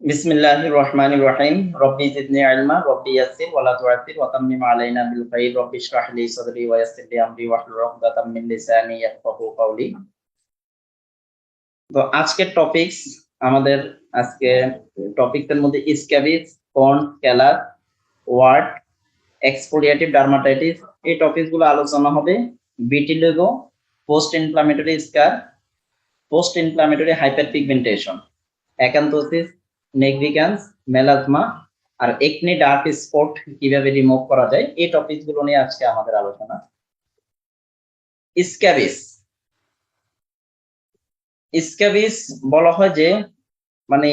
বিসমিল্লাহির রহমানির রহিম। রব্বি জিদনি ইলমা, রব্বি ইয়াসসির ওয়া লা তু'আসসির ওয়া তাম্মিম আলাইনা বিল খাইর। রব্বি ইশরাহ লি সাদরি ওয়া ইয়াসসির লি আমরি ওয়াহলুল উকদাতাম মিন লিসানি ইয়াফকাহু কাওলি। তো আজকের টপিকস আমাদের আজকে টপিকসের মধ্যে scabies, corn, callus, wart, exfoliative dermatitis, এই টপিকসগুলো আলোচনা হবে। Vitiligo, post inflammatory scar, post inflammatory hyperpigmentation, acanthosis nigricans, melasma আর একনি ডার্ক স্পট কিভাবে রিমুভ করা যায়, এই টপিকগুলো নিয়ে আজকে আমাদের আলোচনা। স্ক্যাবিস, স্ক্যাবিস বলা হয় যে মানে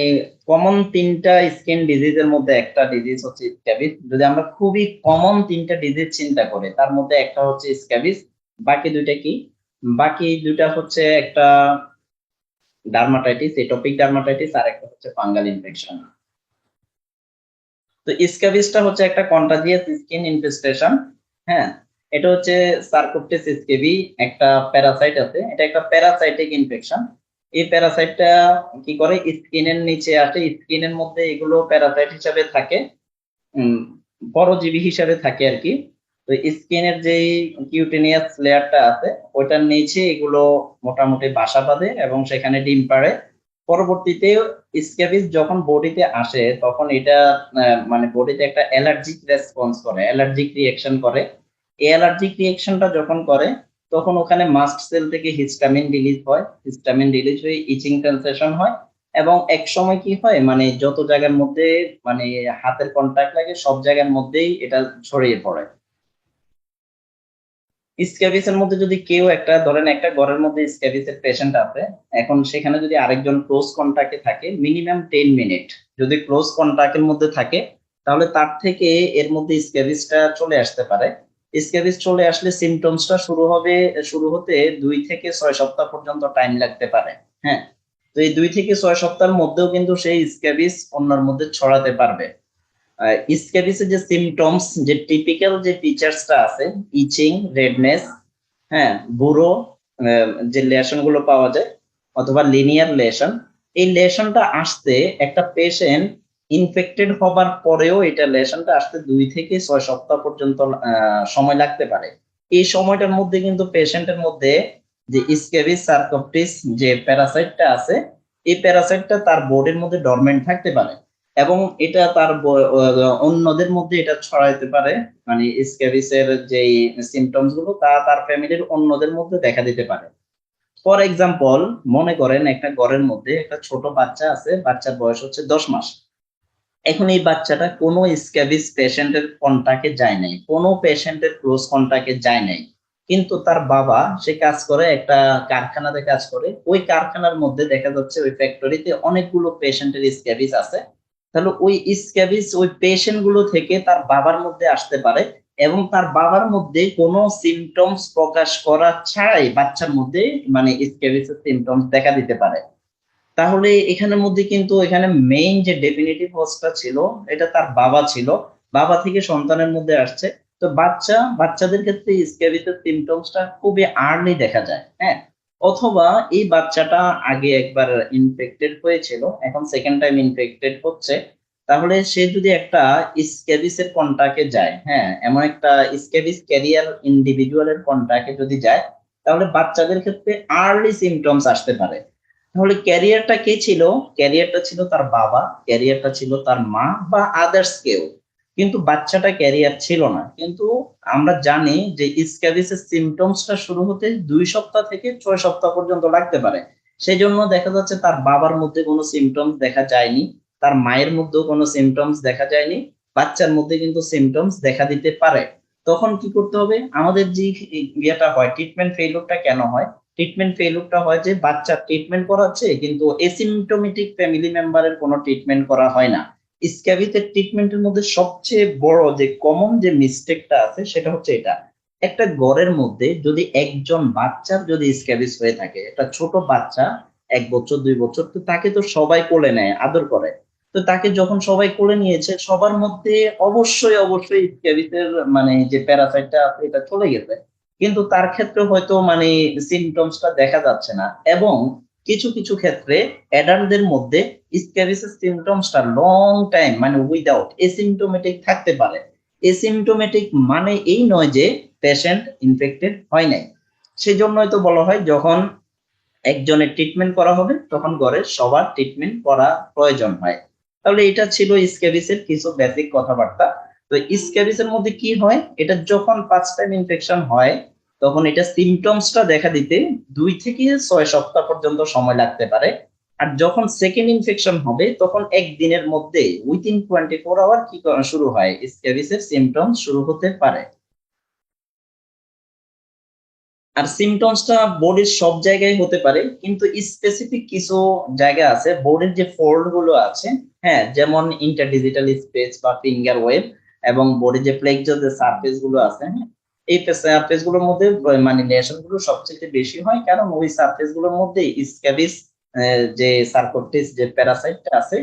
কমন তিনটা স্কিন ডিজিজের মধ্যে একটা ডিজিজ হচ্ছে স্ক্যাবিস। যদি আমরা খুবই কমন তিনটা ডিজিজ চিন্তা করি, তার মধ্যে একটা হচ্ছে স্ক্যাবিস। বাকি দুইটা কি? বাকি দুইটা হচ্ছে একটা ডার্মাটাইটিস, এটোপিক ডার্মাটাইটিস, আর একটা হচ্ছে ফাঙ্গাল ইনফেকশন। তো স্ক্যাবিসটা হচ্ছে একটা কন্টাজিয়াস স্কিন ইনফেস্টেশন। হ্যাঁ, এটা হচ্ছে সার্কোপটেস স্ক্যাবি, একটা প্যারাসাইট আছে। এটা একটা প্যারাসাইটিক ইনফেকশন। এই প্যারাসাইটটা কি করে? স্কিনের নিচে আসে, স্কিনের মধ্যে এগুলো প্যারাসাইট হিসাবে থাকে, পরজীবী হিসাবে থাকে আর কি। তো স্কিনের যে কিউটেনিয়াস লেয়ারটা আছে, ওইটার নিচে এগুলো মোটামুটি বাসা বাঁধে এবং সেখানে ডিম পাড়ে। পরবর্তীতে স্ক্যাবিস যখন বডিতে আসে, তখন এটা মানে বডিতে একটা অ্যালার্জিক রেসপন্স করে, অ্যালার্জিক রিঅ্যাকশন করে। এই অ্যালার্জিক রিঅ্যাকশনটা যখন করে, তখন ওখানে মাস্ট সেল থেকে হিস্টামিন রিলিজ হয়। হিস্টামিন রিলিজ হয়ে ইচিং সেন্সেশন হয় এবং এক সময় কি হয়, মানে যত জায়গার মধ্যে মানে হাতের কন্টাক্ট লাগে, সব জায়গার মধ্যেই এটা ছড়িয়ে পড়ে। স্ক্যাবিসের মধ্যে যদি কেউ একটা ধরেন একটা ঘরের মধ্যে স্ক্যাবিসের পেশেন্ট আছে, এখন সেখানে যদি আরেকজন ক্লোজ কন্টাক্টে থাকে, মিনিমাম 10 মিনিট যদি ক্লোজ কন্টাক্টের মধ্যে থাকে, তাহলে তার থেকে এর মধ্যে স্ক্যাবিসটা চলে আসতে পারে। স্ক্যাবিস চলে আসলে সিমটমসটা শুরু হতে 2 থেকে 6 সপ্তাহ পর্যন্ত টাইম লাগতে পারে। হ্যাঁ, তো এই 2 থেকে 6 সপ্তাহের মধ্যেও কিন্তু সেই স্ক্যাবিস অন্যের মধ্যে ছড়াতে পারবে। স্ক্যাবিসের যে সিমটমস, যে টিপিক্যাল যে ফিচার্সটা আছে, ইচিং, রেডনেস, হ্যাঁ, বুড়ো, যে লেশন গুলো পাওয়া যায় অথবা লিনিয়ার লেশন, এই লেশনটা আসতে একটা পেশেন্ট ইনফেক্টেড হবার পরেও এটা লেশনটা আসতে 2 থেকে 6 সপ্তাহ পর্যন্ত সময় লাগতে পারে। এই সময়টার মধ্যে কিন্তু পেশেন্টের মধ্যে যে স্ক্যাবিস সার্কোপটিস যে প্যারাসাইটটা আছে, এই প্যারাসাইটটা তার বডির মধ্যে ডরমেন্ট থাকতে পারে এবং এটা তার অন্যদের মধ্যে এটা ছড়াইতে পারে। মানে স্ক্যাবিসের যে সিমটমস গুলো তা তার ফ্যামিলির অন্যদের মধ্যে দেখা দিতে পারে। ফর এক্সাম্পল, মনে করেন একটা ঘরের মধ্যে একটা ছোট বাচ্চা আছে, বাচ্চার বয়স হচ্ছে 10 মাস। এখন এই বাচ্চাটা কোনো স্ক্যাবিস পেশেন্টের কন্টাক্টে যায় নাই, কোনো পেশেন্টের ক্লোজ কন্টাক্টে যায় নাই, কিন্তু তার বাবা সে কাজ করে একটা কারখানাতে কাজ করে। ওই কারখানার মধ্যে দেখা যাচ্ছে ওই ফ্যাক্টরিতে অনেকগুলো পেশেন্টের স্ক্যাবিস আছে। তাহলে ওই স্ক্যাবিস ওই পেশেন্ট গুলো থেকে তার বাবার মধ্যে আসতে পারে এবং তার বাবার মধ্যে কোনো সিমটমস প্রকাশ করা ছাড়াই বাচ্চার মধ্যে মানে স্ক্যাবিসের সিমটমস দেখা দিতে পারে। তাহলে এখানের মধ্যে কিন্তু এখানে মেইন যে ডেফিনিটিভ হোস্টটা ছিল, এটা তার বাবা ছিল। বাবা থেকে সন্তানের মধ্যে আসছে। তো বাচ্চাদের ক্ষেত্রে স্ক্যাবিসের সিমটমসটা খুবই আর্লি দেখা যায়। হ্যাঁ, অথবা এই বাচ্চাটা আগে একবার ইনফেক্টেড হয়েছিল, এখন সেকেন্ড টাইম ইনফেক্টেড হচ্ছে। তাহলে সে যদি একটা স্ক্যাবিসের কন্টাক্টে যায়, হ্যাঁ, এমন একটা স্ক্যাবিস ক্যারিয়ার ইন্ডিভিজুয়ালের কন্টাক্টে যদি যায়, তাহলে বাচ্চাদের ক্ষেত্রে আর্লি সিমটমস আসতে পারে। তাহলে ক্যারিয়ারটা কে ছিল? ক্যারিয়ারটা ছিল তার বাবা, ক্যারিয়ারটা ছিল তার মা বা আদার্স কেউ, কিন্তু বাচ্চাটা ক্যারিয়ার ছিল না। কিন্তু আমরা জানি যে স্ক্যাবিসের সিমটমসটা শুরু হতে 2 সপ্তাহ থেকে 6 সপ্তাহ পর্যন্ত লাগতে পারে। সেই জন্য দেখা যাচ্ছে তার বাবার মধ্যে কোনো সিমটমস দেখা যায়নি, তার মায়ের মধ্যেও কোনো সিমটমস দেখা যায়নি, বাচ্চার মধ্যে কিন্তু সিমটমস দেখা দিতে পারে। তখন কি করতে হবে? আমাদের যে ইয়েটা হয়, ট্রিটমেন্ট ফেইলিউরটা কেন হয়? ট্রিটমেন্ট ফেইলিউরটা হয় যে বাচ্চা ট্রিটমেন্ট করাচ্ছে কিন্তু এসিমটোমেটিক ফ্যামিলি মেম্বারের কোনো ট্রিটমেন্ট করা হয় না। স্ক্যাবিসের ট্রিটমেন্টের মধ্যে সবচেয়ে বড় যে কমন যে মিস্টেকটা আছে সেটা হচ্ছে এটা। একটা ঘরের মধ্যে যদি একজন বাচ্চার যদি স্ক্যাবিস হয়ে থাকে, একটা ছোট বাচ্চা 1 বছর 2 বছর, তো তাকে তো সবাই কোলে নেয়, আদর করে। তো তাকে যখন সবাই কোলে নিয়েছে, সবার মধ্যে অবশ্যই স্ক্যাবিসের মানে যে প্যারাসাইটটা আছে এটা চলে গেছে, কিন্তু তার ক্ষেত্রে হয়তো মানে সিমটমসটা দেখা যাচ্ছে না। এবং কিছু কিছু ক্ষেত্রে অ্যাডাল্টদের মধ্যে স্ক্যাবিসের সিমটমসটা লং টাইম মানে উইদাউট এসিমটোমেটিক থাকতে পারে। এসিমটোমেটিক মানে এই নয় যে পেশেন্ট ইনফেক্টেড হয় নাই। সেজন্যই তো বলা হয় যখন একজনের ট্রিটমেন্ট করা হবে তখন ঘরের সবার ট্রিটমেন্ট করা প্রয়োজন হয়। তাহলে এটা ছিল স্ক্যাবিসের কিছু বেসিক কথাবার্তা। তো স্ক্যাবিসের মধ্যে কি হয়, এটা যখন ফার্স্ট টাইম ইনফেকশন হয় তখন এটা সিমটমসটা দেখা দিতে 2 থেকে 6 সপ্তাহ পর্যন্ত সময় লাগতে পারে। আর যখন সেকেন্ড ইনফেকশন হবে তখন একদিনের মধ্যে উইথিন 24 আওয়ার কি শুরু হয়, স্ক্যাবিসের সিমটমস শুরু হতে পারে। আর সিমটমসটা বডির সব জায়গায় হতে পারে, কিন্তু স্পেসিফিক কিছু জায়গা আছে বডির যে ফোল্ড গুলো আছে, হ্যাঁ, যেমন ইন্টারডিজিটাল স্পেস বা ফিঙ্গার ওয়েব এবং বডির যে প্লেক্সর যে সারফেস গুলো আছে, হ্যাঁ, এই সারফেস গুলোর মধ্যে মানে লেশন গুলো সবচেয়ে বেশি হয়, কারণ ওই সারফেস গুলোর মধ্যে স্ক্যাবিস যে সার্কোপ্টিস যে প্যারাসাইটটা আছে,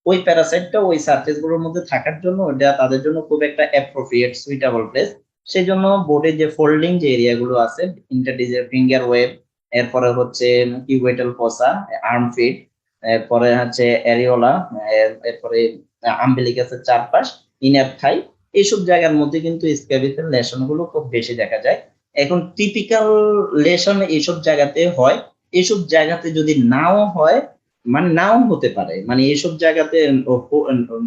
ওই প্যারাসাইটটা ওই সারফেস গুলোর মধ্যে থাকার জন্য ওটা তাদের জন্য খুব একটা অ্যাপ্রোপ্রিয়েট সুইটেবল প্লেস। সেজন্য বোর্ডে যে ফোল্ডিং যে এরিয়া গুলো আছে, ইন্টারডিজিটাল ফিঙ্গার ওয়েব, এরপরে হচ্ছে কিউবেটাল ফসা, আর্মফিট, এরপরে হচ্ছে অ্যারিওলা, এরপরে আম্বিলিকাসের চারপাশ, ইনার থাই, এইসব জায়গার মধ্যে কিন্তু স্ক্যাবিসের লেশন গুলো খুব বেশি দেখা যায়। এখন টিপিক্যাল লেশন এইসব জায়গাতে হয়। এইসব জায়গাতে যদি নাও হয়, মানে নাও হতে পারে, মানে এইসব জায়গাতে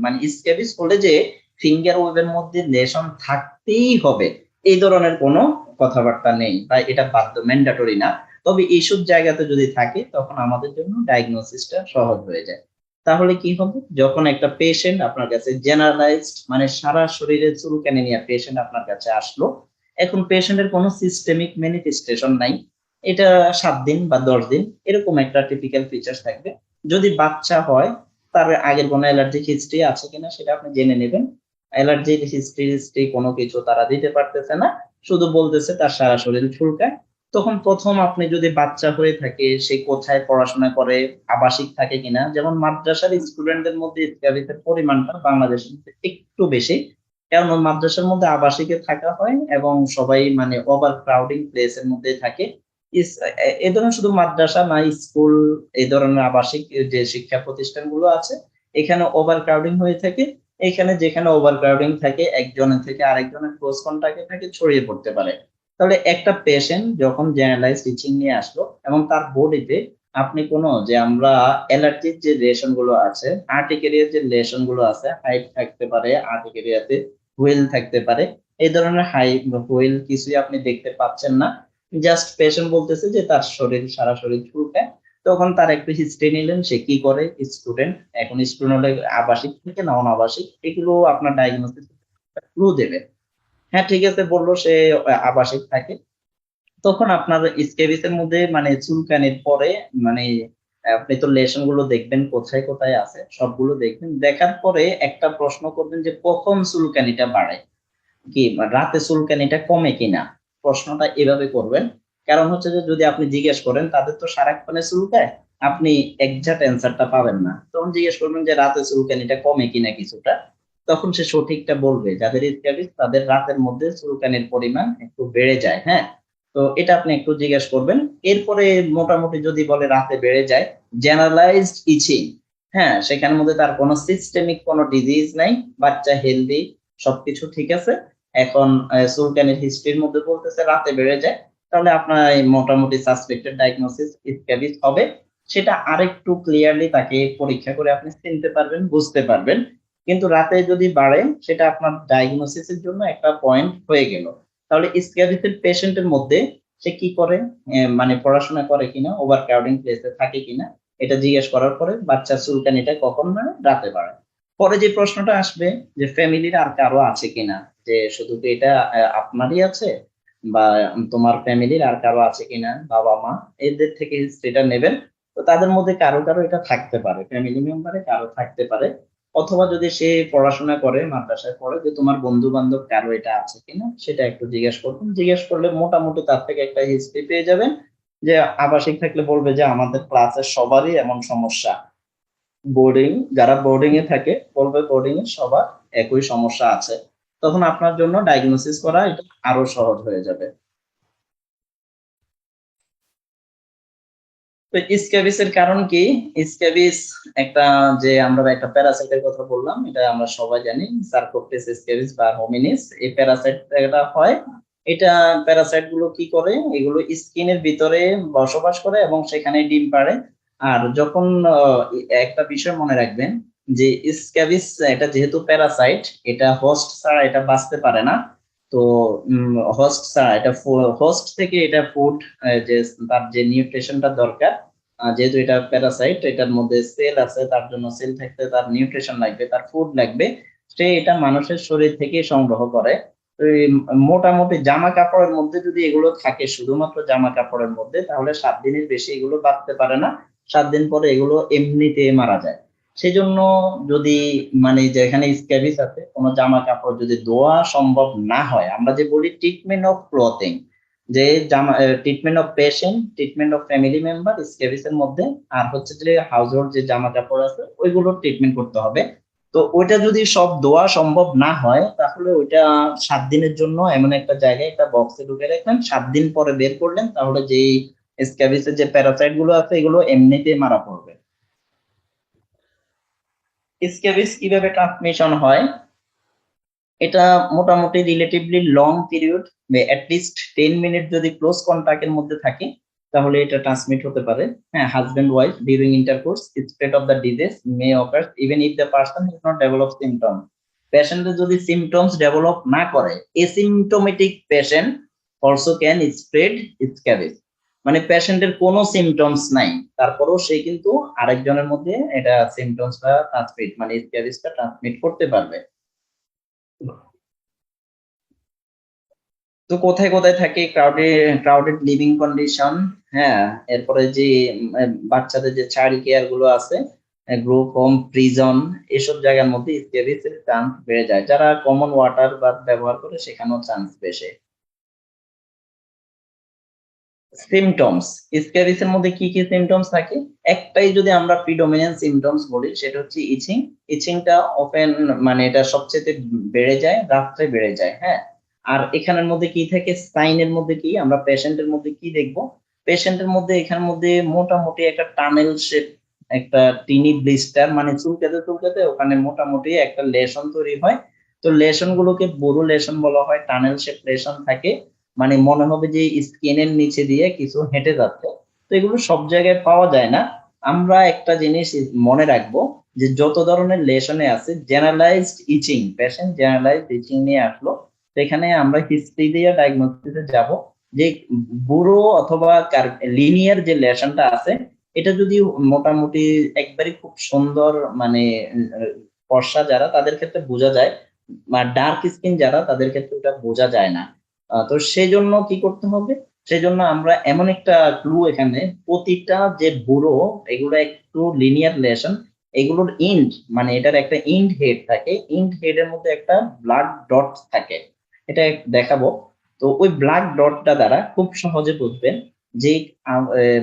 মানে স্ক্যাবিস হলে যে ফিঙ্গার ওয়েবের মধ্যে লেশন থাকতেই হবে এই ধরনের কোনো কথাবার্তা নেই, বা এটা বাধ্য, ম্যান্ডেটরি না। তবে এইসব জায়গাতে যদি থাকে তখন আমাদের জন্য ডায়াগনোসিসটা সহজ হয়ে যায়। তাহলে কি হবে, যখন একটা পেশেন্ট আপনার কাছে জেনারেলাইজড মানে সারা শরীরে চুলকানি নিয়ে পেশেন্ট আপনার কাছে আসলো, এখন পেশেন্টের কোনো সিস্টেমিক ম্যানিফেস্টেশন নাই, এটা 7 দিন বা 10 দিন এরকম একটা টিপিক্যাল ফিচার্স থাকবে। যদি বাচ্চা হয়, তার আগের কোনো অ্যালার্জিক হিস্ট্রি আছে কিনা সেটা আপনি জেনে নেবেন। অ্যালার্জির হিস্ট্রি কোনো কিছু তারা দিতে পারতেছে না, শুধু বলতেছে তার সারা শরীর চুলকায়। তখন প্রথম আপনি যদি বাচ্চা হয়ে থাকে, সে কোথায় পড়াশোনা করে, আবাসিক থাকে কিনা, যেমন মাদ্রাসার স্টুডেন্টদের মধ্যে স্ক্যাবিসের পরিমাণটা বাংলাদেশের মধ্যে একটু বেশি, কারণ ওই মাদ্রাসার মধ্যে আবাসিকে থাকা হয় এবং সবাই মানে ওভার ক্রাউডিং প্লেস এর মধ্যে থাকে। এ ধরনের শুধু মাদ্রাসা না, স্কুল, এই ধরনের আবাসিক যে শিক্ষা প্রতিষ্ঠানগুলো আছে, এখানে ওভার ক্রাউডিং হয়ে থাকে। এখানে যেখানে ওভার ক্রাউডিং থাকে একজনের থেকে আরেকজনের ক্লোজ কন্টাক্টে থাকে, ছড়িয়ে পড়তে পারে। তাহলে একটা পেশেন্ট যখন জেনারেলাইজড ইচিং নিয়ে আসলো এবং তার বডিতে আপনি কোনো যে আমরা অ্যালার্জির যে লেশন গুলো আছে, আর্টিকেরিয়ার যে লেশন গুলো আছে, হাইট থাকতে পারে আর্টিকেরিয়াতে, হুইল থাকতে পারে, এই ধরনের হাই হুইল কিছুই আপনি দেখতে পাচ্ছেন না, জাস্ট পেশেন্ট বলতেছে যে তার শরীর সারা শরীর চুলকায়। তখন তার একটু হিস্ট্রি নিলেন, সে কি করে, স্টুডেন্ট, এখন স্টুডেন্ট হলে আবাসিক থেকে না অনাবাসিক, এগুলো আপনার ডায়াগনোসিস ক্লু দেবে। হ্যাঁ ঠিক আছে, বললো সে আবাসিক থাকে। তখন আপনার স্কেবিসের মধ্যে মানে চুলকানির পরে মানে আপনি তো লেশন গুলো দেখবেন কোথায় কোথায় আছে, সবগুলো দেখবেন, দেখার পরে একটা প্রশ্ন করবেন যে কখন চুলকানিটা বাড়ে, কি রাতে চুলকানিটা কমে কিনা, প্রশ্নটা এভাবে করবেন। কারণ হচ্ছে যে যদি আপনি জিজ্ঞেস করেন তাদের তো সারাক্ষণে চুলকায়, আপনি এক্সাক্ট অ্যান্সারটা পাবেন না, তখন জিজ্ঞেস করবেন যে রাতে চুলকানিটা কমে কিনা কিছুটা, তখন সে সঠিকটা বলবে। যাদের স্ক্যাবিস তাদের রাতের মধ্যে চুলকানির পরিমাণ একটু বেড়ে যায়, হ্যাঁ। তো এটা আপনি একটু জিজ্ঞেস করবেন। এরপরে মোটামুটি যদি বলে রাতে বেড়ে যায়, জেনারেলাইজড ইচিং, হ্যাঁ, সেখানের মধ্যে তার কোনো সিস্টেমিক কোনো ডিজিজ নাই, বাচ্চা হেলদি, সবকিছু ঠিক আছে, এখন চুলকানির হিস্ট্রির মধ্যে বলতেছে রাতে বেড়ে যায়, তাহলে আপনার এই মোটামুটি সাসপেক্টেড ডায়াগনোসিস স্ক্যাবিস হবে। সেটা আরেকটু ক্লিয়ারলি তাকে পরীক্ষা করে আপনি চিনতে পারবেন, বুঝতে পারবেন। কিন্তু রাতে যদি বাড়ে সেটা আপনার ডায়াগনোসিসের জন্য একটা পয়েন্ট হয়ে গেল। তাহলে স্ক্যাবিসের পেশেন্টের মধ্যে সে কি করে, মানে পড়াশোনা করে কিনা, ওভার ক্রাউডিং প্লেসে থাকে কিনা, এটা জিজ্ঞেস করার পরে বাচ্চার চুলকানিটা কখন বাড়ে, রাতে বাড়ে। পরে যে প্রশ্নটা আসবে যে ফ্যামিলির আর কারো আছে কিনা, যে শুধু কি এটা আপনারই আছে বা তোমার ফ্যামিলির আর কারো আছে কিনা, বাবা মা, এদের থেকে হিস্ট্রিটা নেবেন। তো তাদের মধ্যে কারো কারো এটা থাকতে পারে, ফ্যামিলি মেম্বারে কারো থাকতে পারে। অথবা যদি সে পড়াশোনা করে মাদ্রাসায় পড়ে, যে তোমার বন্ধু বান্ধব কারো এটা আছে কিনা সেটা একটু জিজ্ঞেস করবেন। জিজ্ঞেস করলে মোটামুটি তার থেকে একটা হিস্ট্রি পেয়ে যাবেন। যে আবাসিক থাকলে বলবে যে আমাদের ক্লাসের সবারই এমন সমস্যা, বোর্ডিং, যারা বোর্ডিং এ থাকে বলবে বোর্ডিং এ সবার একই সমস্যা আছে। তখন আপনার জন্য ডায়াগনোসিস করা এটা আরো সহজ হয়ে যাবে। তো স্ক্যাবিসের কারণ কি? স্ক্যাবিস একটা, যে আমরা একটা প্যারাসাইটের কথা বললাম, এটা আমরা সবাই জানি, সার্কোপ্টেস স্ক্যাবিস বা হোমিনিস। এই প্যারাসাইট এটা হয়, এটা প্যারাসাইট গুলো কি করে, এগুলো স্কিনের ভিতরে বসবাস করে এবং সেখানে ডিম পাড়ে। আর যখন একটা বিষয় মনে রাখবেন যে স্ক্যাবিস এটা যেহেতু প্যারাসাইট, এটা হোস্ট ছাড়া এটা বাঁচতে পারে না। তো হোস্ট ছাড়া এটা হোস্ট থেকে এটা ফুড, যে তার যে নিউট্রিশনটা দরকার, যেহেতু এটা প্যারাসাইট, এটার মধ্যে সেল আছে, তার জন্য সেল থাকতে তার নিউট্রিশন লাগবে, তার ফুড লাগবে, সে এটা মানুষের শরীর থেকে সংগ্রহ করে। তো এই মোটামুটি জামা কাপড়ের মধ্যে যদি এগুলো থাকে, শুধুমাত্র জামা কাপড়ের মধ্যে, তাহলে 7 দিনের বেশি এগুলো বাঁচতে পারে না। 7 দিন পরে এগুলো এমনিতে মারা যায়। সেই জন্য যদি মানে যেখানে স্ক্যাবিস আছে, কোনো জামা কাপড় যদি ধোয়া সম্ভব না হয়, আমরা যে বলি ট্রিটমেন্ট অফ ক্লথিং, যে জামা treatment of patient, treatment of family member স্ক্যাবিসের মধ্যে, আর হচ্ছে যে হাউস হোল্ড যে জামা কাপড় আছে ওইগুলোর ট্রিটমেন্ট করতে হবে। তো ওইটা যদি সব ধোয়া সম্ভব না হয়, তাহলে ওইটা 7 দিনের জন্য এমন একটা জায়গায় একটা বক্সে ঢুকে রাখলেন, 7 দিন পরে বের করলেন, তাহলে যেই স্ক্যাবিসের যে প্যারাসাইট গুলো আছে এগুলো এমনিতেই মারা পড়বে। স্ক্যাবিস কিভাবে ট্রান্সমিশন হয়? এটা মোটামুটি relatively long period, at least 10 minute যদি ক্লোজ কন্টাক্টের মধ্যে থাকে, তাহলে এটা ট্রান্সমিট হতে পারে। হ্যাঁ, husband wife during intercourse, spread of the disease May ochre even if the person has not develop symptom. পেশেন্টের যদি সিমটমস ডেভেলপ না করে, asymptomatic patient also can spread scabies. মানে পেশেন্টের কোনো সিমটমস নাই, তারপরেও সে কিন্তু আরেকজনের মধ্যে এটা সিমটমসটা ট্রান্সমিট, মানে স্ক্যাবিসটা ট্রান্সমিট করতে পারবে। তো কোথায় কোথায় থাকে? ক্রাউডেড লিভিং কন্ডিশন, হ্যাঁ, এরপরে যে বাচ্চাদের যে চাইল্ড কেয়ার গুলো আছে, গ্রুপ হোম, প্রিজন, এসব জায়গার মধ্যে স্ক্যাবিসের চান্স বেড়ে যায়। যারা কমন ওয়াটার বাথ ব্যবহার করে সেখানেও চান্স বেশি। সিমটমস, স্ক্যাবিসের মধ্যে কি কি সিমটমস থাকে? একটাই যদি আমরা প্রিডোমিনেন্ট সিমটমস বলি, সেটা হচ্ছে ইচিং। ইচিংটা ওপেন, মানে এটা সবচেয়ে বেড়ে যায়, রাত্রে বেড়ে যায়, হ্যাঁ। আর এখানের মধ্যে কি থাকে, সাইনের মধ্যে কি আমরা পেশেন্টের মধ্যে কি দেখবো? পেশেন্টের মধ্যে এখানের মধ্যে মোটামুটি একটা টানেল শেপ, একটা টিনি ব্লিস্টার, মানে চুলকাতে চুলকাতে ওখানে মোটামুটি একটা লেশন তৈরি হয়। তো লেশন গুলোকে বোরো লেশন বলা হয়, টানেল শেপ লেশন থাকে, মানে মনে হবে যে স্কিনের নিচে দিয়ে কিছু হেঁটে যাচ্ছে। তো এগুলো সব জায়গায় পাওয়া যায় না। আমরা একটা জিনিস মনে রাখবো, যে যত ধরনের লেশনে আছে, জেনারেলাইজড ইচিং, পেশেন্ট জেনারেলাইজড ইচিং নিয়ে আসলো, সেখানে আমরা হিস্ট্রি দিয়ে ডায়াগনোসিসে যাব, যে বুড়ো অথবা লিনিয়ার যে লেশনটা আছে, এটা যদি মোটামুটি একবারই খুব সুন্দর, মানে ফর্সা যারা, তাদের ক্ষেত্রে বোঝা যায়, বা ডার্ক স্কিন যারা, তাদের ক্ষেত্রে ওটা বোঝা যায় না। তো সেই জন্য কি করতে হবে? সেজন্য আমরা এমন একটা ক্লু এখানে, প্রতিটা যে বুড়ো, এগুলো একটু লিনিয়ার লেশন, এগুলোর ইন্ড, মানে এটার একটা ইন্ড হেড থাকে, ইন্ড হেড এর মধ্যে একটা ব্লাড ডট থাকে, এটা দেখাবো। তো ওই ব্লাড ডটটা দ্বারা খুব সহজে বুঝবেন যে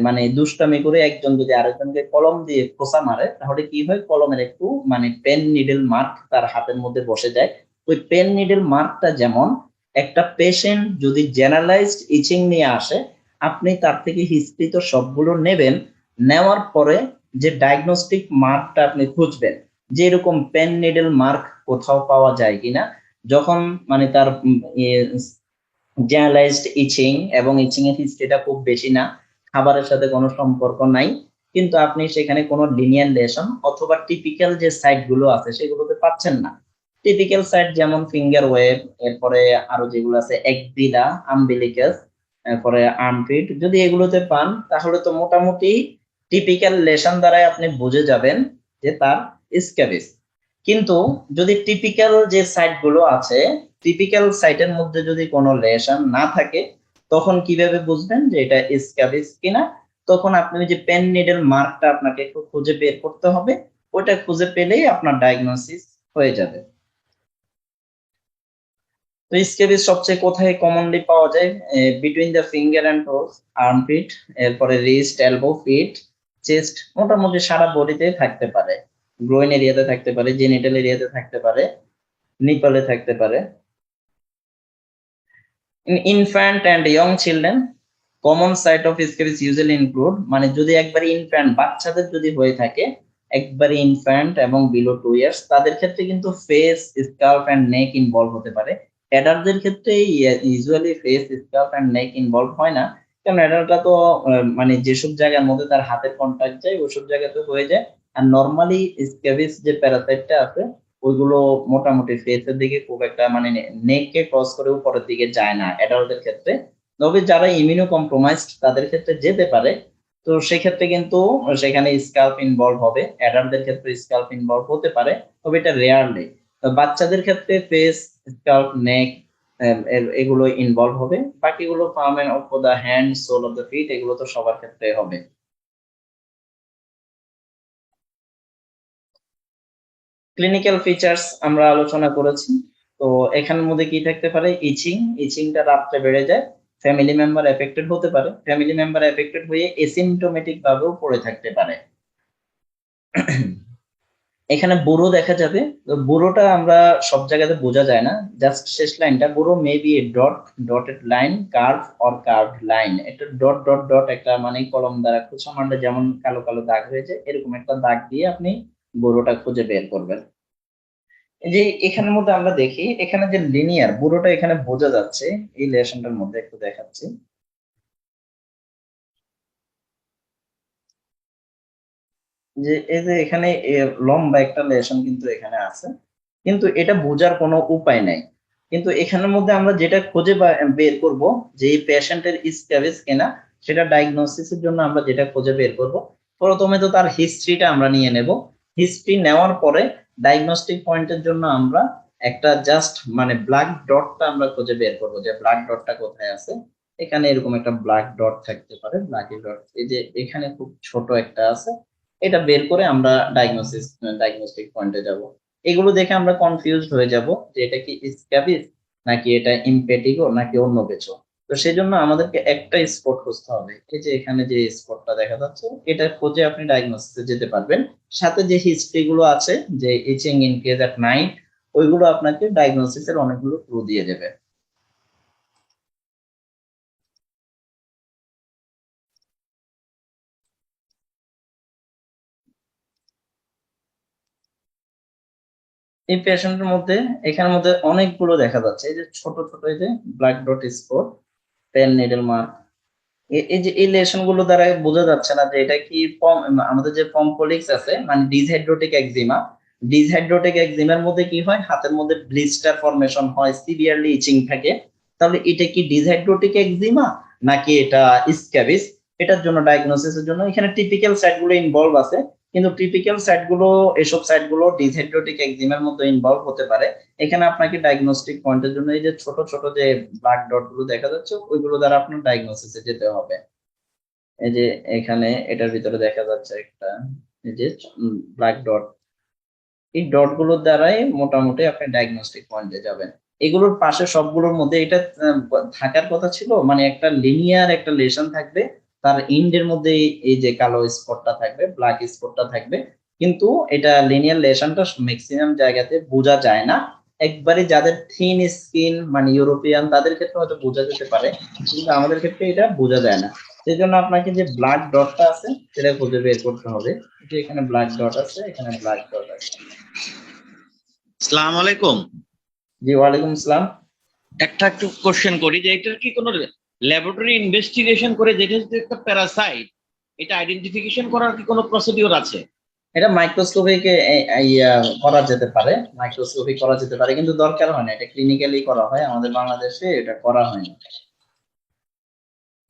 মানে দুষ্টামি করে একজন যদি আরেকজনকে কলম দিয়ে খোঁচা মারে, তাহলে কি হয়, কলমের একটু মানে পেন নিডল মার্ক তার হাতের মধ্যে বসে যায়। ওই পেন নিডল মার্কটা যেমন, একটা পেশেন্ট যদি জেনারেলাইজড ইচিং নিয়ে আসে, আপনি তার থেকে হিস্ট্রি তো সবগুলো নেবেন, নেওয়ার পরে যে ডায়াগনস্টিক মার্কটা আপনি খুঁজবেন, যে এরকম পেন নিডল মার্ক কোথাও পাওয়া যায় কিনা, যখন মানে তার জেনারেলাইজড ইচিং এবং ইচিং এর হিস্ট্রিটা খুব বেশি না, খাবারের সাথে কোনো সম্পর্ক নাই, কিন্তু আপনি সেখানে কোনো লিনিয়ার লেশন অথবা টিপিক্যাল যে সাইট গুলো আছে সেগুলোতে পাচ্ছেন না। টিপিক্যাল সাইট যেমন ফিঙ্গার ওয়েব, এরপরে আরো যেগুলো আছে এক্সিলা, আম্বিলিকাস, এরপরে আর্মপিট, যদি এগুলোতে পান, তাহলে তো মোটামুটি টিপিক্যাল লেশন দ্বারাই আপনি বুঝে যাবেন যে তার স্ক্যাবিস। কিন্তু যদি টিপিক্যাল যে সাইট গুলো আছে, টিপিক্যাল সাইটের মধ্যে যদি কোনো লেশন না থাকে, তখন কিভাবে বুঝবেন যে এটা স্ক্যাবিস কিনা? তখন আপনি ওই যে পেন নিডল মার্কটা আপনাকে একটু খুঁজে বের করতে হবে, ওটা খুঁজে পেলেই আপনার ডায়াগনোসিস হয়ে যাবে। তো স্ক্যাবিস সবচেয়ে কোথায় কমনলি পাওয়া যায়? Between the finger and টোজ, armpit, এরপরে রিস্ট, এলবো, ফিট, চেস্ট, মোটামুটি সারা বডিতে থাকতে পারে। গ্রোইন এরিয়াতে থাকতে পারে, জেনিটাল এরিয়াতে থাকতে পারে, নিপলে থাকতে পারে। Infant and young children, common site of scabies usually include, মানে যদি একবারে ইনফ্যান্ট বাচ্চাদের যদি হয়ে থাকে, একবারে ইনফ্যান্ট এবং বিলো 2 ইয়ার্স, তাদের ক্ষেত্রে কিন্তু face, scalp and neck involve হতে পারে। অ্যাডাল্টদের ক্ষেত্রে usually face, scalp and neck involve হয় না, কারণ অ্যাডাল্টরা তো মানে যেসব জায়গার মধ্যে তার হাতের কন্টাক্ট যায় ওইসব জায়গাতে হয়ে যায়। আর নর্মালি স্ক্যাবিস যে প্যারাসাইটটা আছে ওইগুলো মোটামুটি ফেসের দিকে খুব একটা মানে নেককে ক্রস করে উপরের দিকে যায় না অ্যাডাল্টদের ক্ষেত্রে। তবে যারা ইমিউনো কম্প্রোমাইজড তাদের ক্ষেত্রে যেতে পারে। তো সেক্ষেত্রে কিন্তু সেখানে স্ক্যাল্প ইনভলভ হবে, অ্যাডাল্টদের ক্ষেত্রে স্ক্যাল্প ইনভলভ হতে পারে, তবে এটা রেয়ারলি। বাচ্চাদের ক্ষেত্রে ফেস, স্ক্যাল্প, নেক এগুলো ইনভলভ হবে। বাকিগুলো palm of the hand, sole of the feet, এগুলো তো সবার ক্ষেত্রে হবে। ক্লিনিক্যাল ফিচার্স আমরা আলোচনা করেছি। তো এখানের মধ্যে কি থাকতে পারে? ইচিংটা রাত্রে বেড়ে যায়, ফ্যামিলি মেম্বার এফেক্টেড হতে পারে, ফ্যামিলি মেম্বার এফেক্টেড হয়ে এসিমটোমেটিক ভাবেও পড়ে থাকতে পারে। এখানে বুড়ো দেখা যাবে, তো বুড়োটা আমরা সব জায়গাতে বোঝা যায় না, জাস্ট শেষ লাইনটা বুড়ো may B A dotted line, curve or curved line. একটা ডট ডট ডট একটা মানে কলম দ্বারা খোঁচা মারলে যেমন কালো কালো দাগ হয়ে যায়, এরকম একটা দাগ দিয়ে আপনি বুড়োটা খুঁজে বের করবেন। এই যে এখানের মধ্যে আমরা দেখি এখানে যে লিনিয়ার বুড়োটা এখানে বোঝা যাচ্ছে, এই লেশনটার মধ্যে একটু দেখাচ্ছি। যে এই যে এখানে লম্বা একটা লেশন কিন্তু এখানে আছে, কিন্তু এটা বোঝার কোনো উপায় নাই। কিন্তু এখানের মধ্যে আমরা যেটা খুঁজে বের করব যে এই পেশেন্টের স্ক্যাবিস কিনা, সেটা ডায়াগনোসিসের জন্য আমরা যেটা খুঁজে বের করব, প্রথমে তো তার হিস্ট্রিটা আমরা নিয়ে নেব। হিস্ট্রি নেওয়ার পরে ডায়াগনস্টিক পয়েন্টের জন্য আমরা একটা জাস্ট মানে ব্ল্যাক ডটটা আমরা খুঁজে বের করব, যে ব্ল্যাক ডটটা কোথায় আছে। এখানে এরকম একটা ব্ল্যাক ডট থাকতে পারে, ব্ল্যাক ডট এই যে এখানে খুব ছোট একটা আছে, এটা বের করে আমরা ডায়াগনস্টিক পয়েন্টে যাব। এগুলো দেখে আমরা কনফিউজড হয়ে যাব যে এটা কি স্ক্যাবিস, নাকি এটা ইমপেটিগো, নাকি অন্য কিছু। তো সেজন্য আমাদেরকে একটা স্পট খুঁজতে হবে। এই যে এখানে যে স্পটটা দেখা যাচ্ছে, এটা খুঁজে আপনি ডায়াগনোসিসে যেতে পারবেন। সাথে যে হিস্ট্রি গুলো আছে, যে ইচিং ইন কেস এট নাইট, ওইগুলো আপনাকে ডায়াগনোসিসের অনেকগুলো ক্লু দিয়ে দেবে। এই পেশেন্টের মধ্যে এখানের মধ্যে অনেকগুলো দেখা যাচ্ছে, এই যে ছোট ছোট এই যে black dot spot, pen needle mark, এই যে এই লেশন গুলো দ্বারা বোঝা যাচ্ছে না যে এটা কি আমাদের যে পম্পোলিক্স আছে মানে ডিসহাইড্রোটিক একজিমা। ডিসহাইড্রোটিক একজিমার মধ্যে কি হয়, হাতের মধ্যে ব্লিস্টার ফরমেশন হয়, সিভিয়ারলি ইচিং থাকে। তাহলে এটা কি ডিসহাইড্রোটিক একজিমা নাকি এটা স্ক্যাবিস? এটার জন্য ডায়াগনোসিসের জন্য এখানে টিপিক্যাল সাইট গুলো ইনভলভ আছে, কিন্তু টিপিক্যাল সাইট গুলো, এসব সাইট গুলো ডিসহাইড্রোটিক একজিমার মধ্যে ইনভলভ হতে পারে। এখানে আপনাকে ডায়াগনস্টিক পয়েন্টের জন্য এই যে ছোট ছোট যে ব্ল্যাক ডট গুলো দেখা যাচ্ছে, ওইগুলো দ্বারা আপনার ডায়াগনোসিসে যেতে হবে। এই যে এখানে এটার ভিতরে দেখা যাচ্ছে একটা এই যে ব্ল্যাক ডট, এই ডট গুলোর দ্বারাই মোটামুটি আপনি ডায়াগনস্টিক পয়েন্টে যাবেন। এগুলোর পাশে সবগুলোর মধ্যে এটা থাকার কথা ছিল, মানে একটা লিনিয়ার একটা লেশন থাকবে, তার এন্ডের মধ্যে এই যে কালো স্পটটা থাকবে, ব্ল্যাক স্পটটা থাকবে। কিন্তু এটা লিনিয়ার লেশনটা ম্যাক্সিমাম জায়গাতে বোঝা যায় না। একবারে যাদের থিন স্কিন মানে ইউরোপিয়ান তাদের ক্ষেত্রে হয়তো বোঝা যেতে পারে, কিন্তু আমাদের ক্ষেত্রে এটা বোঝা যায় না। সেই জন্য আপনাকে যে ব্ল্যাক ডটটা আছে সেটা খুঁজে বের করতে হবে। যে এখানে ব্ল্যাক ডট আছে, এখানে ব্ল্যাক ডট আছে। আসসালামু আলাইকুম। জি ওয়ালাইকুম আসসালাম। একটু কোশ্চেন করি যে এটার কি কোনো ল্যাবরেটরি ইনভেস্টিগেশন করে যেটা হচ্ছে একটা প্যারাসাইট, এটা আইডেন্টিফিকেশন করার কি কোনো প্রসিডিওর আছে? এটা মাইক্রোস্কোপিক করা যেতে পারে, মাইক্রোস্কোপিক করা যেতে পারে, কিন্তু দরকার হয় না, এটা ক্লিনিক্যালি করা হয়, আমাদের বাংলাদেশে এটা করা হয় না।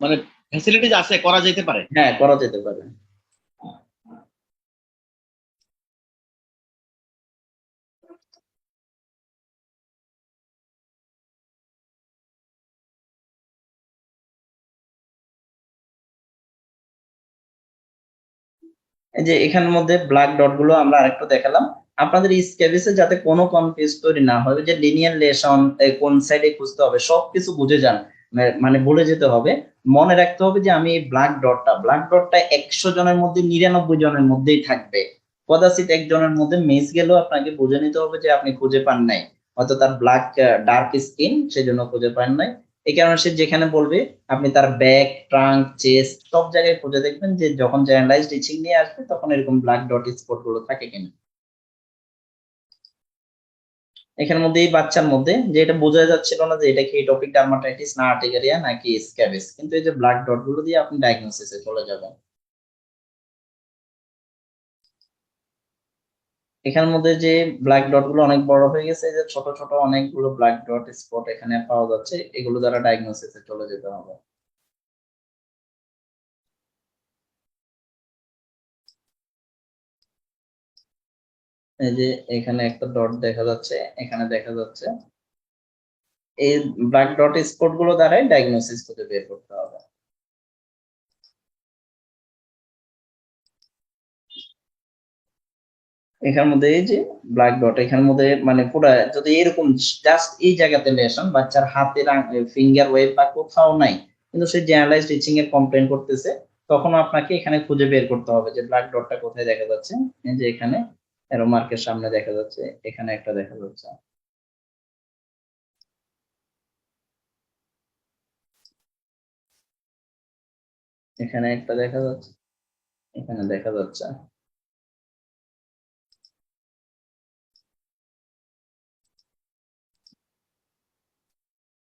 মানে ফ্যাসিলিটিজ আছে, করা যেতে পারে? হ্যাঁ করা যেতে পারে। এই যে এখানের মধ্যে ব্ল্যাক ডট গুলো আমরা আরেকটু দেখালাম আপনাদের স্ক্যাবিসে, যাতে কোনো কনফিউজ তৈরি না হয় যে লিনিয়ার লেশন কোন সাইডে খুঁজতে হবে, সবকিছু বুঝে যান, মানে বলে যেতে হবে। মনে রাখতে হবে যে আমি ব্ল্যাক ডটটা 100 জনের মধ্যে 99 জনের মধ্যেই থাকবে। কদাচিৎ একজনের মধ্যে মিস গেলেও আপনাকে বুঝে নিতে হবে যে আপনি খুঁজে পান নাই, হয়তো তার ব্ল্যাক ডার্ক স্কিন সেজন্য খুঁজে পান নাই। এই কারণে সে যেখানে বলবে আপনি তার ব্যাক, ট্রাঙ্ক, চেস্ট সব জায়গায় খুঁজে দেখবেন যে যখন জেনারেলাইজড ইচিং নিয়ে আসবে তখন এরকম ব্ল্যাক ডট স্পট গুলো থাকে কিনা। এখানের মধ্যে এই বাচ্চার মধ্যে যে এটা বোঝা যাচ্ছিল না যে এটা কি এটোপিক ডার্মাটাইটিস না আর্টিকারিয়া নাকি স্ক্যাবিস, কিন্তু এই যে ব্ল্যাক ডট গুলো দিয়ে আপনি ডায়াগনোসিসে চলে যাবেন। এখানের মধ্যে যে ব্ল্যাক ডট গুলো অনেক বড় হয়ে গেছে, যে ছোট ছোট অনেকগুলো ব্ল্যাক ডট স্পট এখানে পাওয়া যাচ্ছে, এগুলো দ্বারা ডায়াগনোসিসে চলে যেতে হবে। এই যে এখানে একটা ডট দেখা যাচ্ছে, এখানে দেখা যাচ্ছে, এই ব্ল্যাক ডট স্পট গুলো দ্বারাই ডায়াগনোসিস খুঁজে বের করতে হবে। এখানের মধ্যে এই যে ব্ল্যাক ডট এখানের মধ্যে মানে পুরো যদি এরকম জাস্ট এই জায়গাতে লেশন বাচ্চার হাতের ফিঙ্গার ওয়েভ বা কোথাও নাই, কিন্তু সে জেনারেলাইজড ইচিং এর কমপ্লেন করতেছে, তখন আপনাকে এখানে খুঁজে বের করতে হবে যে ব্ল্যাক ডটটা কোথায় দেখা যাচ্ছে। এই যে এখানে এরো মার্কের সামনে দেখা যাচ্ছে, এখানে একটা দেখা যাচ্ছে, এখানে একটা দেখা যাচ্ছে, এখানে দেখা যাচ্ছে।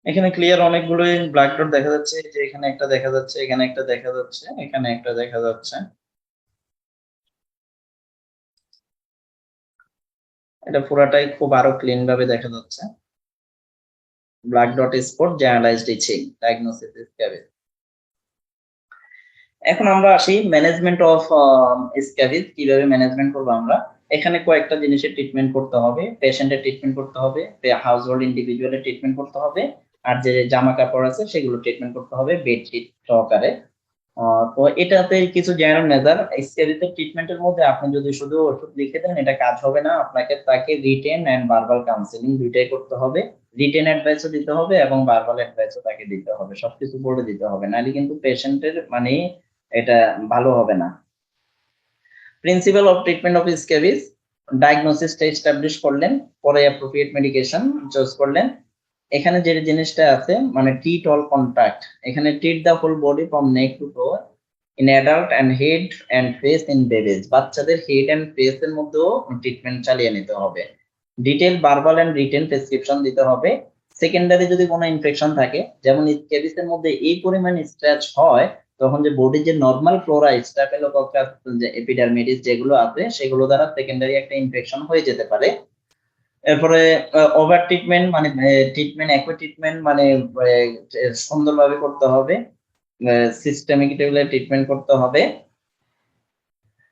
এখানে ক্লিয়ার অনেকগুলো ব্ল্যাক ডট দেখা যাচ্ছে, যে এখানে একটা দেখা যাচ্ছে, এখানে একটা দেখা যাচ্ছে, এখানে একটা দেখা যাচ্ছে। এটা পুরাটাই খুব আরো ক্লিন ভাবে দেখা যাচ্ছে। ব্ল্যাক ডট স্পট জেনারেলাইজড ইচিং ডায়াগনোসিস স্ক্যাবিস। এখন আমরা আসি ম্যানেজমেন্ট অফ স্ক্যাবিস, কিভাবে ম্যানেজমেন্ট করবো আমরা। এখানে কয়েকটা জিনিসের ট্রিটমেন্ট করতে হবে, পেশেন্টের ট্রিটমেন্ট করতে হবে, হাউস হোল্ড ইন্ডিভিজুয়ালের ট্রিটমেন্ট করতে হবে, আর যে জামা কাপড় আছে সেগুলো ট্রিটমেন্ট করতে হবে বেডশিট সহকারে। তো এটাতে কিছু জেনারেল মেজার, স্ক্যাবিসের ট্রিটমেন্টের মধ্যে আপনি যদি শুধু ওষুধ লিখে দেন এটা কাজ হবে না, আপনাকে তাকে রিটেন এন্ড ভার্বাল কাউন্সেলিং দুইটাই করতে হবে। রিটেন অ্যাডভাইসও দিতে হবে এবং ভার্বাল অ্যাডভাইসও তাকে দিতে হবে, সবকিছু বলে দিতে হবে, নাহলে কিন্তু পেশেন্টের মানে এটা ভালো হবে না। Principle of treatment of scabies, ডায়াগনোসিসটা এস্টাবলিশ করলেন, পরে অ্যাপ্রোপ্রিয়েট মেডিকেশন চুজ করলেন। এখানে যে জিনিসটা আছে মানে ট্রিট অল কন্টাক্ট, এখানে treat the whole body from neck to toe in adult and head and face in babies, বাচ্চাদের হেড এন্ড ফেস এর মধ্যেও ট্রিটমেন্ট চালিয়ে নিতে হবে। Detail verbal and written prescription দিতে হবে। সেকেন্ডারি যদি কোনো ইনফেকশন থাকে, যেমন স্ক্যাবিসের মধ্যে এই পরিমাণ স্ক্র্যাচ হয়, তখন যে বডির যে নরমাল ফ্লোরা, স্টাফিলোকক্কাস, যে এপিডার্মিডিস যেগুলো আছে সেগুলো দ্বারা সেকেন্ডারি একটা ইনফেকশন হয়ে যেতে পারে। এরপরে ওভার ট্রিটমেন্ট মানে ট্রিটমেন্ট একই ট্রিটমেন্ট মানে সুন্দরভাবে করতে হবে, সিস্টেমিক ট্রিটমেন্ট করতে হবে।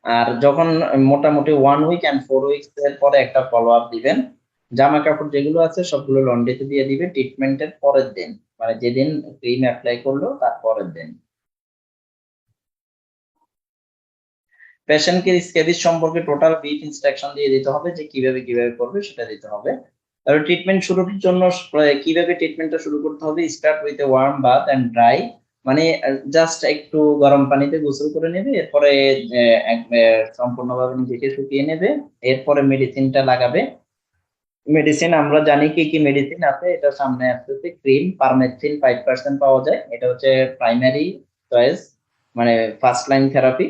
আর যখন মোটামুটি 1 উইক এন্ড 4 উইকস এর পরে একটা ফলো আপ দিবেন। জামা কাপড় যেগুলো আছে সবগুলো লন্ড্রিতে দিয়ে দিবে ট্রিটমেন্টের পরের দিন, মানে যেদিন ক্রিম অ্যাপ্লাই করলো তার পরের দিন। পেশেন্টকে স্ক্যাবিস সম্পর্কে টোটাল ব্রিফ ইনস্ট্রাকশন দিয়ে দিতে হবে যে কিভাবে কিভাবে করবে সেটা দিতে হবে। আর ট্রিটমেন্ট শুরুর জন্য কিভাবে ট্রিটমেন্টটা শুরু করতে হবে, start with a warm bath and dry, মানে জাস্ট একটু গরম পানিতে গোসল করে নেবে, এরপরে সম্পূর্ণভাবে নিজেকে শুকিয়ে নেবে, এরপরে মেডিসিনটা লাগাবে। মেডিসিন আমরা জানি কি কি মেডিসিন আছে, এটা সামনে আসতেছে। ক্রিম পারমেথ্রিন 5% পাওয়া যায়, এটা হচ্ছে প্রাইমারি চয়েস, মানে ফার্স্ট লাইন থেরাপি।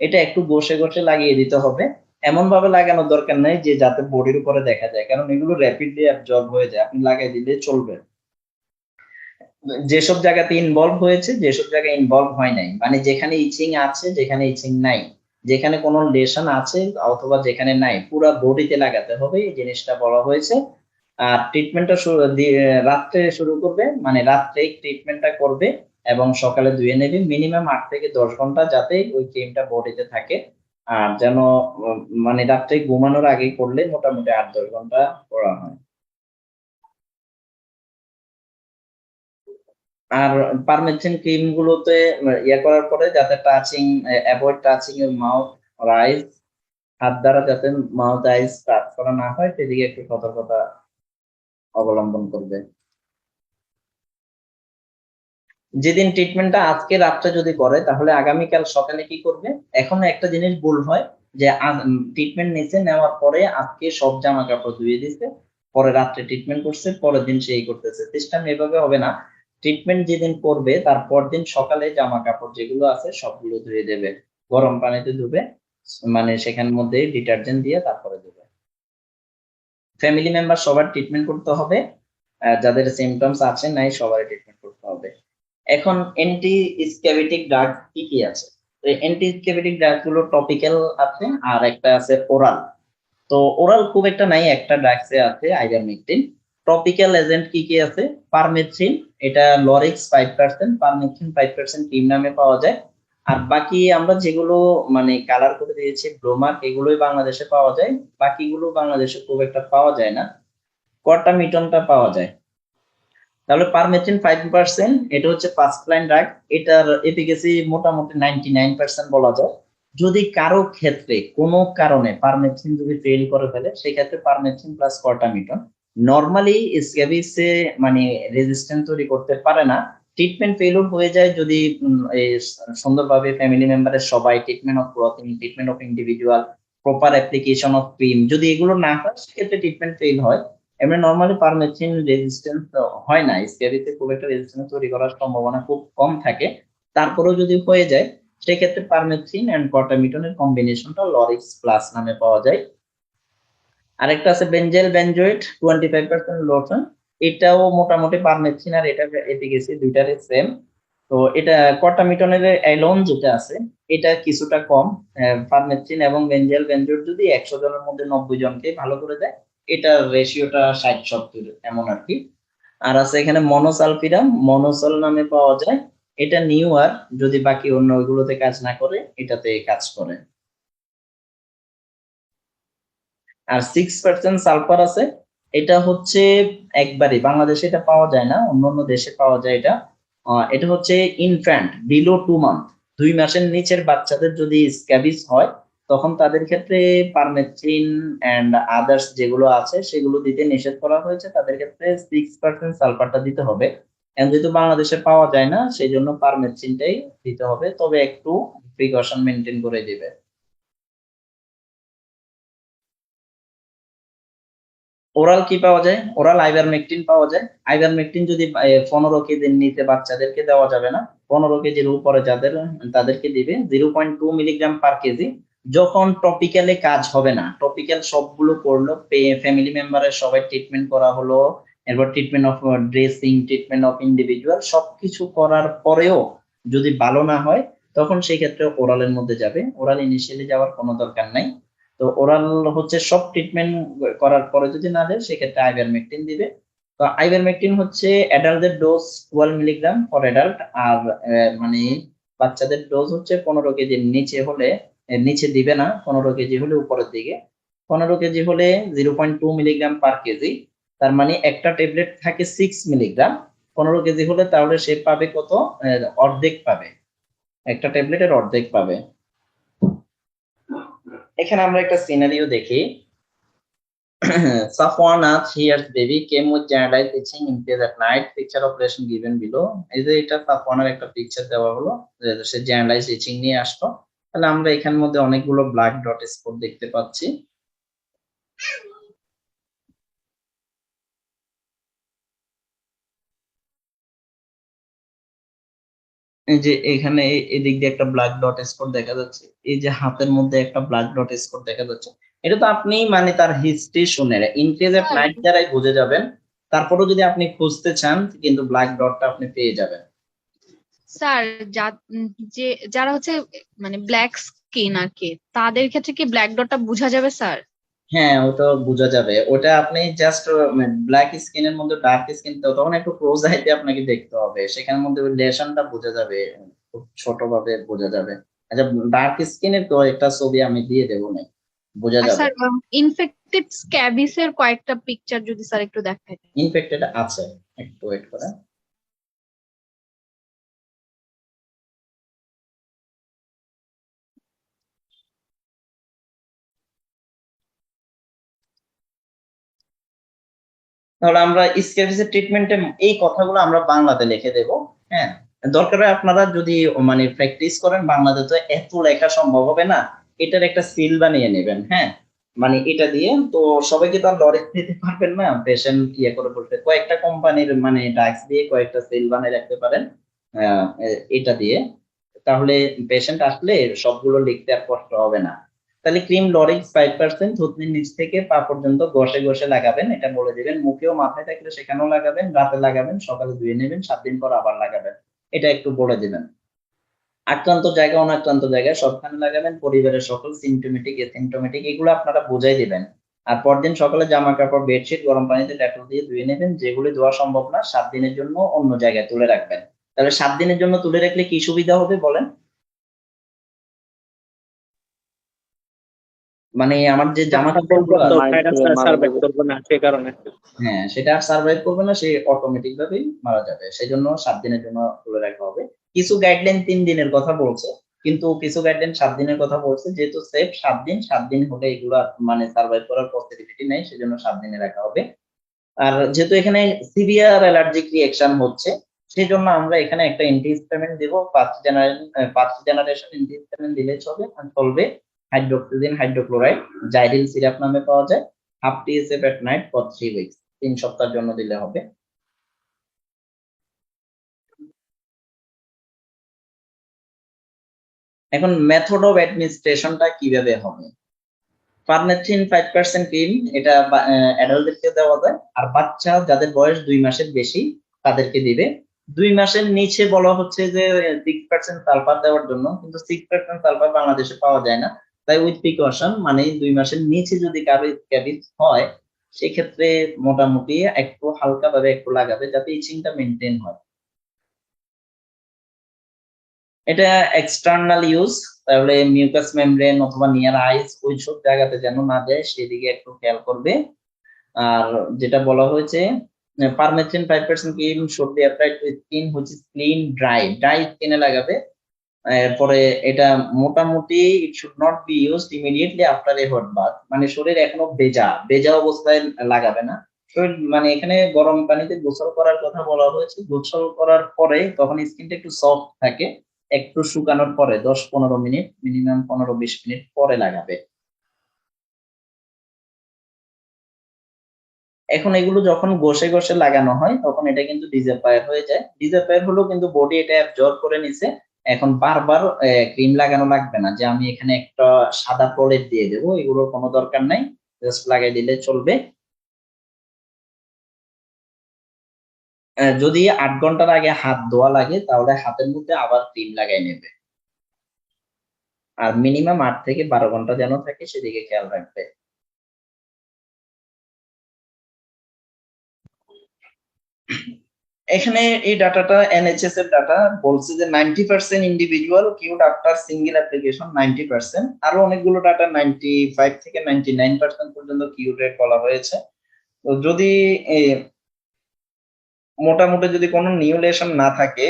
এটা একটু ঘষে ঘষে লাগিয়ে দিতে হবে, এমন ভাবে লাগানোর দরকার নেই যে যাতে বডির উপরে দেখা যায়, কারণ এগুলো র্যাপিডলি অ্যাবজর্ব হয়ে যায়, আপনি লাগাই দিলে চলবে। যেসব জায়গাতে ইনভলভ হয়েছে, যেসব জায়গায় ইনভলভ হয় নাই, মানে যেখানে ইচিং আছে যেখানে ইচিং নাই, যেখানে কোনো লেশন আছে অথবা যেখানে নাই, পুরো বডিতে লাগাতে হবে, এই জিনিসটা বলা হয়েছে। আর ট্রিটমেন্টটা রাত্রে শুরু করবে, মানে রাত্রে ট্রিটমেন্টটা করবে এবং সকালে ধুয়ে নেবে, মিনিমাম 8 থেকে 10 ঘন্টা যাতে ওই ক্রিমটা বডিতে থাকে। আর যেন মানে রাত্রে ঘুমানোর আগে করলে মোটামুটি 8-10 ঘন্টা করা হয়। আর পারমেথ্রিন ক্রিম গুলোতে ইয়ে করার পরে যাতে টাচিং, অ্যাভয়েড টাচিং এর মাউথ অর আইস, হাত দ্বারা যাতে মাউথ আইস টাচ করা না হয় সেদিকে একটু সতর্কতা অবলম্বন করবে। যেদিন ট্রিটমেন্টটা আজকে রাত্রে যদি করে তাহলে আগামীকাল সকালে কি করবে। এখন একটা জিনিস ভুল হয় যে ট্রিটমেন্ট নিচে নেওয়ার পরে আজকে সব জামা কাপড় ধুয়ে দিচ্ছে, পরে রাত্রে ট্রিটমেন্ট করছে, পরের দিন সেই করতেছে, সিস্টেম এভাবে হবে না। ট্রিটমেন্ট যেদিন করবে তার পরদিন সকালে জামা কাপড় যেগুলো আছে সবগুলো ধুয়ে দেবে, গরম পানিতে ধুবে, মানে সেখানের মধ্যে ডিটারজেন্ট দিয়ে তারপরে দেবে। ফ্যামিলি মেম্বার সবার ট্রিটমেন্ট করতে হবে, যাদের সিমটমস আছে নাই সবারই ট্রিটমেন্ট করতে হবে। এখন অ্যান্টি স্ক্যাবিটিক ড্রাগ কি কি আছে? অ্যান্টি স্ক্যাবিটিক ড্রাগ গুলো টপিক্যাল আছে আর একটা আছে ওরাল। তো ওরাল খুব একটা নাই, একটা ড্রাগসে আছে আইভারমেকটিন। টপিক্যাল এজেন্ট কি কি আছে? পারমেথ্রিন, এটা লরিক্স 5%, পারমেথ্রিন 5% ক্রিম নামে পাওয়া যায়। আর বাকি আমরা যেগুলো মানে কালার করে দিয়েছি ব্রোমাক, এগুলোই বাংলাদেশে পাওয়া যায়, বাকিগুলো বাংলাদেশে খুব একটা পাওয়া যায় না। কর্টামিটনটা পাওয়া যায়। তাহলে পারমেথ্রিন 5%, এটা হচ্ছে ফার্স্ট লাইন ড্রাগ, এটার এফিকেসি মোটামুটি 99% বলা যায়। যদি কারো ক্ষেত্রে কোনো কারণে পারমেথ্রিন যদি ফেল করে ফেলে সেক্ষেত্রে পারমেথ্রিন প্লাস কর্টামিটন নরমালি স্ক্যাবিসে মানে রেজিস্ট্যান্স তৈরি করতে পারে না। ট্রিটমেন্ট ফেলিওর হয়ে যায় যদি সুন্দরভাবে ফ্যামিলি মেম্বারের সবাই treatment of clothing, treatment of individual, proper application of cream, যদি এগুলো না হয় সেক্ষেত্রে ট্রিটমেন্ট ফেল হয়। এমনি নরমালি পারমেথ্রিন রেজিস্ট্যান্স হয় না, স্ক্যাবিতে খুব একটা রেজিস্ট্যান্স তৈরি করার সম্ভাবনা খুব কম থাকে। তারপরেও যদি হয়ে যায় সেক্ষেত্রে পারমেথ্রিন এন্ড কর্টামিটনের কম্বিনেশনটা লরিক্স প্লাস নামে পাওয়া যায়। আরেকটা আছে বেনজেল বেনজোয়েট 25% লোশন, এটাও মোটামুটি পারমেথ্রিন আর এটা এফিকেসি দুইটারই সেম। তো এটা কর্টামিটনের অ্যালোন যেটা আছে এটা কিছুটা কম। পারমেথ্রিন এবং বেনজেল বেনজোয়েট যদি 100 জনের মধ্যে 90 জনকে ভালো করে দেয়, এটার রেশিওটা 60-70 এমন আর কি। আর আছে এখানে মনোসালফিরাম, মনোসল নামে পাওয়া যায়, এটা নিউ আর যদি বাকি অন্য ওইগুলোতে কাজ না করে এটাতে কাজ করে। আর 6% সালফার আছে, এটা হচ্ছে একবারই বাংলাদেশে এটা পাওয়া যায় না, অন্য অন্য দেশে পাওয়া যায় এটা। এটা হচ্ছে ইনফ্যান্ট বিলো 2 মান্থ, 2 মাসের নিচের বাচ্চাদের যদি স্ক্যাবিস হয় তখন তাদের ক্ষেত্রে পারমেথ্রিন এন্ড আদার্স যেগুলো আছে সেগুলো দিতে নিষেধ করা হয়েছে, তাদের ক্ষেত্রে 6% সালফারটা দিতে হবে। এখন যেহেতু বাংলাদেশে পাওয়া যায় না সেই জন্য পারমেথ্রিনটাই দিতে হবে, তবে একটু প্রিকশন মেনটেন করে দিবে। ওরাল কি পাওয়া যায়? ওরাল আইভারমেকটিন পাওয়া যায়। আইভারমেকটিন যদি 15 কেজির নিচে বাচ্চাদেরকে দেওয়া যাবে না, 15 কেজির উপরে যাদের তাদেরকে দিবে 0.2 মিলিগ্রাম/কেজি। যখন টপিক্যালে কাজ হবে না, টপিক্যাল সবগুলো করলো, ফ্যামিলি মেম্বারের সবাই ট্রিটমেন্ট করা হলো, এরপর treatment of dressing, treatment of individual সবকিছু করার পরেও যদি ভালো না হয় তখন সেই ক্ষেত্রে ওরালের মধ্যে যাবে। ওরাল ইনিশিয়ালি যাওয়ার কোনো দরকার নাই। তো ওরাল হচ্ছে সব ট্রিটমেন্ট করার পরে যদি না দেয় সেক্ষেত্রে আইভারমেকটিন দিবে। তো আইভারমেকটিন হচ্ছে অ্যাডাল্টদের ডোজ 12 মিলিগ্রাম ফর অ্যাডাল্ট, আর মানে বাচ্চাদের ডোজ হচ্ছে 15 কেজির নিচে হলে নিচে দিবে না, 15 কেজি হলে উপরের দিকে, 15 কেজি হলে 0.2 মিলিগ্রাম/কেজি। তার মানে একটা ট্যাবলেট থাকে 6 মিলিগ্রাম, 15 কেজি হলে তাহলে সে পাবে কত? অর্ধেক পাবে, একটা ট্যাবলেটের অর্ধেক পাবে। এখানে আমরা একটা সিনারিও দেখি। Safwan Nath, here's baby came with generalized itching increase at night. Picture of patient given below. এই যে এটা সাফওয়ানের একটা পিকচার দেওয়া হলো, যে সে জেনারেলাইজড ইচিং নিয়ে আসলো। তাহলে আমরা এখানের মধ্যে অনেকগুলো ব্ল্যাক ডট স্পট দেখতে পাচ্ছি। এই যে এখানে এদিক দিয়ে একটা ব্ল্যাক ডট স্পট দেখা যাচ্ছে, এই যে হাতের মধ্যে একটা ব্ল্যাক ডট স্পট দেখা যাচ্ছে। এটা তো আপনি মানে তার হিস্ট্রি শুনে ইনক্রিজ এট নাইট দ্বারাই বুঝে যাবেন। তারপরেও যদি আপনি খুঁজতে চান কিন্তু ব্ল্যাক ডটটা আপনি পেয়ে যাবেন। স্যার যে যারা হচ্ছে মানে ব্ল্যাক স্কিন আর কি, তাদের ক্ষেত্রে কি ব্ল্যাক ডটটা বোঝা যাবে স্যার? হ্যাঁ, ওটা বোঝা যাবে। ওটা আপনি জাস্ট ব্ল্যাক স্কিনের মধ্যে ডার্ক স্কিন, তো তখন একটু ক্লোজ আইতে আপনাকে দেখতে হবে, সেখানের মধ্যে ওই লেশনটা বোঝা যাবে, খুব ছোট ভাবে বোঝা যাবে। আচ্ছা, ডার্ক স্কিনের তো একটা ছবি আমি দিয়ে দেবো, না বোঝা আর যাবে। স্যার ইনফেক্টেড স্ক্যাবিস এর কয়েকটা পিকচার যদি স্যার একটু দেখায়। ইনফেক্টেড আছে, একটু ওয়েট করেন। তাহলে আমরা স্ক্যাবিসের ট্রিটমেন্টে এই কথাগুলো আমরা বাংলাতে লিখে দেব। হ্যাঁ, দরকার হয় আপনারা যদি মানে প্র্যাকটিস করেন, বাংলাতে তো এত লেখা সম্ভব হবে না, এটার একটা সিল বানিয়ে নেবেন। হ্যাঁ, মানে এটা দিয়ে তো সবাইকে তো আর লরি দিতে পারবেন না, পেশেন্ট করে বলতে কয়েকটা কোম্পানির মানে ডাক্স দিয়ে কয়েকটা সেল বানিয়ে রাখতে পারেন এটা দিয়ে, তাহলে পেশেন্ট আসলে সবগুলো লিখতে আর কষ্ট হবে না। তাহলে ক্রিম লরিক্স 5% থুতনির নিচ থেকে পা পর্যন্ত ঘষে ঘষে লাগাবেন, এটা বলে দিবেন। মুখেও মাথায় থাকলে সেখানেও লাগাবেন, রাতে লাগাবেন, সকালে ধুয়ে নেবেন, 7 দিন পর আবার লাগাবেন, এটা একটু বলে দিবেন। আক্রান্ত জায়গা অনাক্রান্ত জায়গায় সবখানে লাগাবেন, পরিবারের সকল সিমটোমেটিক এসিমটোমেটিক এগুলো আপনারা বুঝাই দিবেন। আর পরদিন সকালে জামা কাপড় বেডশিট গরম পানিতে ডেটল দিয়ে ধুয়ে নেবেন, যেগুলি ধোয়া সম্ভব না 7 দিনের জন্য অন্য জায়গায় তুলে রাখবেন। তাহলে 7 দিনের জন্য তুলে রাখলে কি সুবিধা হবে বলেন? মানে আমার যে জামা কাপড়গুলো তো ভাইরাস সার্ভাইভ করবে না সে কারণে। হ্যাঁ, সেটা আর সার্ভাইভ করবে না, সে অটোমেটিক ভাবেই মারা যাবে, সেই জন্য 7 দিনের জন্য তুলে রাখা হবে। কিছু গাইডলাইন 3 দিনের কথা বলছে, কিন্তু কিছু গাইডলাইন 7 দিনের কথা বলছে, যেহেতু সেফ 7 দিন, 7 দিন হলে এগুলো মানে সার্ভাইভ করার পসিবিলিটি নেই, সেজন্য 7 দিনে রাখা হবে। আর যেহেতু এখানে সিভিয়ার অ্যালার্জিক রিঅ্যাকশন হচ্ছে, সেই জন্য আমরা এখানে একটা অ্যান্টিহিস্টামিন দেব, ফার্স্ট জেনারেশন অ্যান্টিহিস্টামিন দিলে চলবে। হাইড্রোক্সিজিন হাইড্রোক্লোরাইড জাইডিল সিরাপ নামে পাওয়া যায়, half TSF at night for 3 weeks, 3 সপ্তাহের জন্য দিলে হবে। এখন মেথড অফ অ্যাডমিনিস্ট্রেশনটা কিভাবে হবে? পারমেথ্রিন 5% ক্রিম, এটা অ্যাডাল্টদেরকে দেওয়া যায়, আর বাচ্চা যাদের বয়স 2 মাসের বেশি তাদেরকে দিবে। 2 মাসের নিচে বলা হচ্ছে যে 6% সালফার দেওয়ার জন্য, কিন্তু 6% সালফার বাংলাদেশে পাওয়া যায় না, তাই উইথ প্রিকশন, মানে 2 মাসের নিচে যদি কারো স্ক্যাবিস হয় সেক্ষেত্রে মোটামুটি একটু হালকা ভাবে একটু লাগাবে, যাতে ইচিংটা মেনটেন হয়। এটা এক্সটার্নাল ইউজ, তাহলে মিউকাস মেমব্রেন অথবা নিয়ার আইস ওইসব জায়গাতে যেন না যায় সেদিকে একটু খেয়াল করবে। আর যেটা বলা হয়েছে permethrin 5% cream should be applied to skin which is clean dry স্কিনে লাগাবে। এরপরে এটা মোটামুটি it should not be used immediately after a hot bath, মানে শরীর এখনো ভেজা অবস্থায় লাগাবে না। শরীর মানে এখানে গরম পানিতে গোসল করার কথা বলা হয়েছে, গোসল করার পরে তখন স্কিনটা একটু সফট থাকে, একটু শুকানোর পরে 10-15 মিনিট, মিনিমাম 15-20 মিনিট পরে লাগাবে। এখন এগুলো যখন ঘষে ঘষে লাগানো হয় তখন এটা কিন্তু ডিজাপায়ার হয়ে যায়, ডিজাপায়ার হলেও কিন্তু বডি এটা অ্যাবজর্ব করে নিছে। এখন বারবার ক্রিম লাগানো লাগবে না, যে আমি এখানে একটা সাদা প্রলেপ দিয়ে দেবো, এগুলোর কোনো দরকার নাই, জাস্ট লাগাই দিলে চলবে। যদি 8 ঘন্টার আগে হাত ধোয়া লাগে তাহলে হাতের মধ্যে আবার ক্রিম লাগাই নেবে, আর মিনিমাম 8 থেকে 12 ঘন্টা যেন থাকে সেদিকে খেয়াল রাখবে। এখানে এই ডাটাটা এনএইচএস এর ডাটা বলছে যে 90% ইন্ডিভিজুয়াল কিউড আফটার সিঙ্গেল অ্যাপ্লিকেশন, 90%, আরো অনেকগুলো ডাটা 95 থেকে 99% পর্যন্ত কিউড রেট বলা হয়েছে। তো যদি মোটামুটি যদি কোনো নিউ লেশন না থাকে,